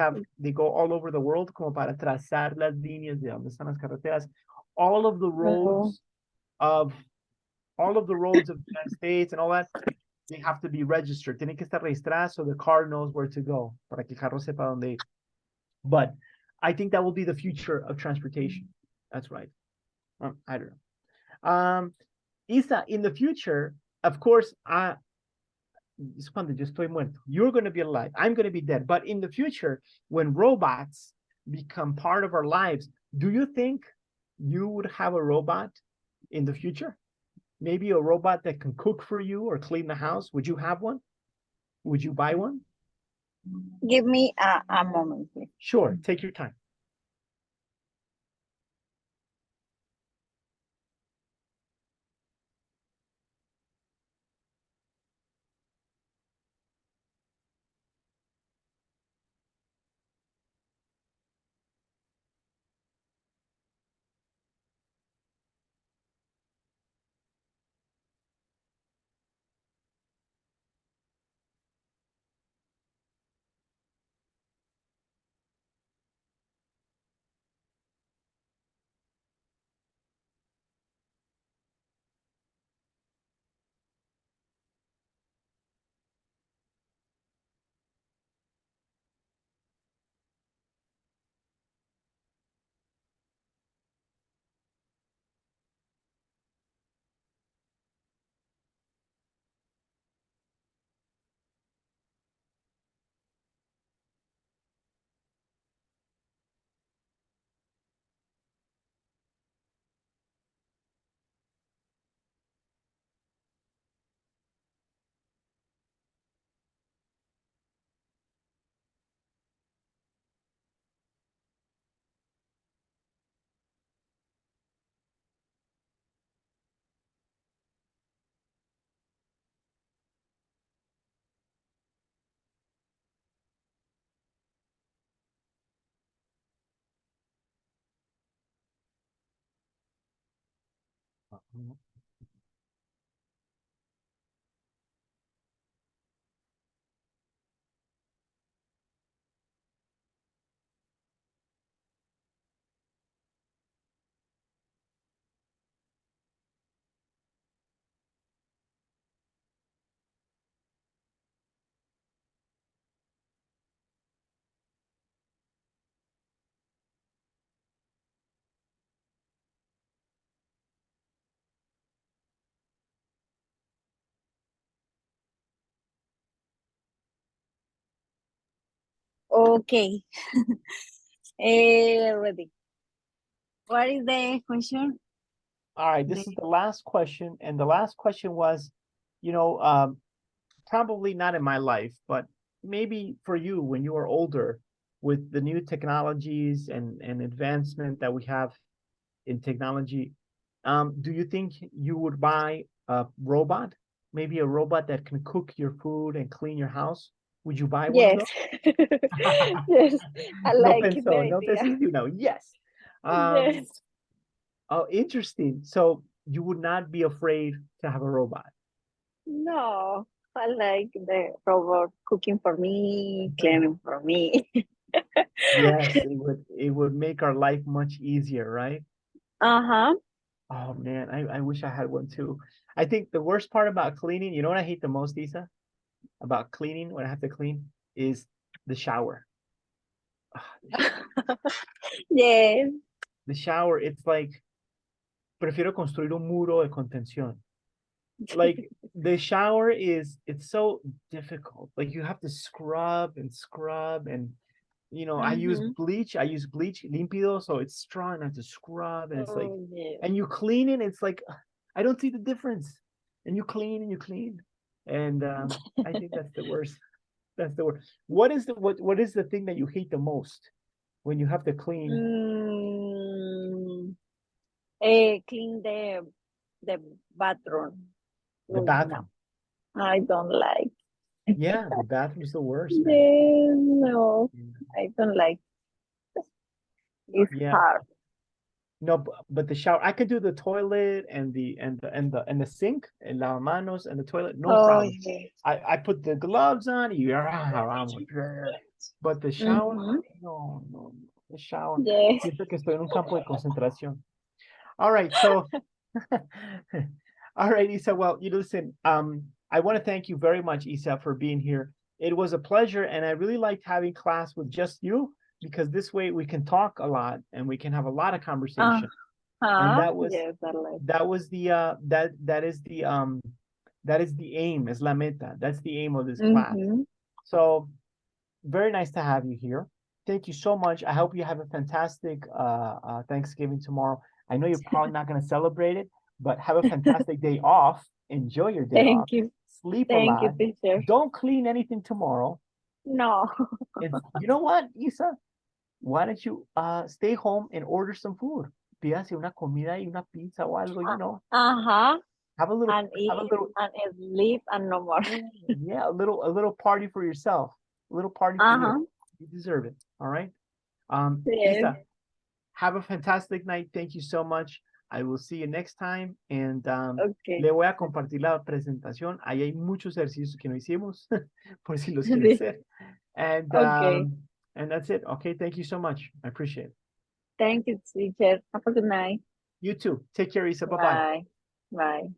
Speaker 1: go all over the world como para trazar las líneas de dónde están las carreteras. All of the roads of the United States and all that, they have to be registered. Tienen que estar registradas so the car knows where to go, para que el carro sepa dónde ir. But I think that will be the future of transportation. That's right. I don't know. Isa, in the future, of course, it's cuando yo estoy muerto. You're going to be alive. I'm going to be dead. But in the future, when robots become part of our lives, do you think you would have a robot in the future? Maybe a robot that can cook for you or clean the house. Would you have one? Would you buy one?
Speaker 2: Give me a moment, please.
Speaker 1: Sure, take your time.
Speaker 2: Okay. Ready. What is the question?
Speaker 1: All right, this is the last question. And the last question was, probably not in my life, but maybe for you when you are older, with the new technologies and advancement that we have in technology, do you think you would buy a robot? Maybe a robot that can cook your food and clean your house? Would you buy one of
Speaker 2: Yes.
Speaker 1: those?
Speaker 2: Yes. I
Speaker 1: No
Speaker 2: like
Speaker 1: pensó,
Speaker 2: the
Speaker 1: no
Speaker 2: idea.
Speaker 1: pensó, no, yes.
Speaker 2: Yes.
Speaker 1: Oh, interesting. So you would not be afraid to have a robot.
Speaker 2: No, I like the robot cooking for me, cleaning for me.
Speaker 1: Yes, it would make our life much easier, right?
Speaker 2: Uh-huh.
Speaker 1: Oh man, I wish I had one too. I think the worst part about cleaning, you know what I hate the most, Isa? About cleaning, when I have to clean, is the shower. Ah,
Speaker 2: Yes.
Speaker 1: the shower, it's like, prefiero construir un muro de contención. Like the shower it's so difficult. Like you have to scrub and I use
Speaker 2: Mm-hmm.
Speaker 1: bleach límpido, so it's strong. I have to scrub and it's like,
Speaker 2: Oh, yeah.
Speaker 1: and you clean it, it's like I don't see the difference. And you clean and you clean. And I think that's the worst. That's the worst. What is the thing that you hate the most when you have to clean
Speaker 2: Mm, clean the bathroom.
Speaker 1: the
Speaker 2: Oh, no,
Speaker 1: bathroom?
Speaker 2: I don't like.
Speaker 1: Yeah, the bathroom's the worst, man.
Speaker 2: Yes, no, I don't like. It's
Speaker 1: Yeah.
Speaker 2: hard.
Speaker 1: No, but the shower, I could do the toilet and the sink and lavamanos and the toilet, no
Speaker 2: Oh,
Speaker 1: problem.
Speaker 2: yes.
Speaker 1: I put the gloves on, but the shower,
Speaker 2: Mm-hmm.
Speaker 1: no, the shower.
Speaker 2: Yes.
Speaker 1: Siento que estoy en un campo de concentración. All right, so, all right, Isa. Well, listen. I want to thank you very much, Isa, for being here. It was a pleasure, and I really liked having class with just you because this way we can talk a lot and we can have a lot of conversation. And
Speaker 2: Yes, I like.
Speaker 1: that was the that is the aim, es la meta. That's the aim of this class.
Speaker 2: Mm-hmm.
Speaker 1: So very nice to have you here. Thank you so much. I hope you have a fantastic Thanksgiving tomorrow. I know you're probably not going to celebrate it, but have a fantastic day off. Enjoy your day off.
Speaker 2: Thank you.
Speaker 1: Sleep a
Speaker 2: Thank you,
Speaker 1: lot.
Speaker 2: teacher.
Speaker 1: Don't clean anything tomorrow.
Speaker 2: No.
Speaker 1: And you know what, Isa? Why don't you stay home and order some food? Pídase una comida y una pizza o algo,
Speaker 2: Uh-huh.
Speaker 1: Have a little,
Speaker 2: And
Speaker 1: have a
Speaker 2: eat
Speaker 1: little,
Speaker 2: and sleep and no more.
Speaker 1: yeah, a little party for yourself. A little party for
Speaker 2: Uh-huh.
Speaker 1: you. You deserve it. All right.
Speaker 2: Yes.
Speaker 1: Isa, have a fantastic night. Thank you so much. I will see you next time. And
Speaker 2: Okay.
Speaker 1: le voy a compartir la presentación. Ahí hay muchos ejercicios que no hicimos, por si los quieren hacer. And
Speaker 2: Okay.
Speaker 1: and that's it. Okay. Thank you so much. I appreciate it.
Speaker 2: Thank you, teacher. Have a good night.
Speaker 1: You too. Take care, Isa. Bye-bye.
Speaker 2: Bye. Bye.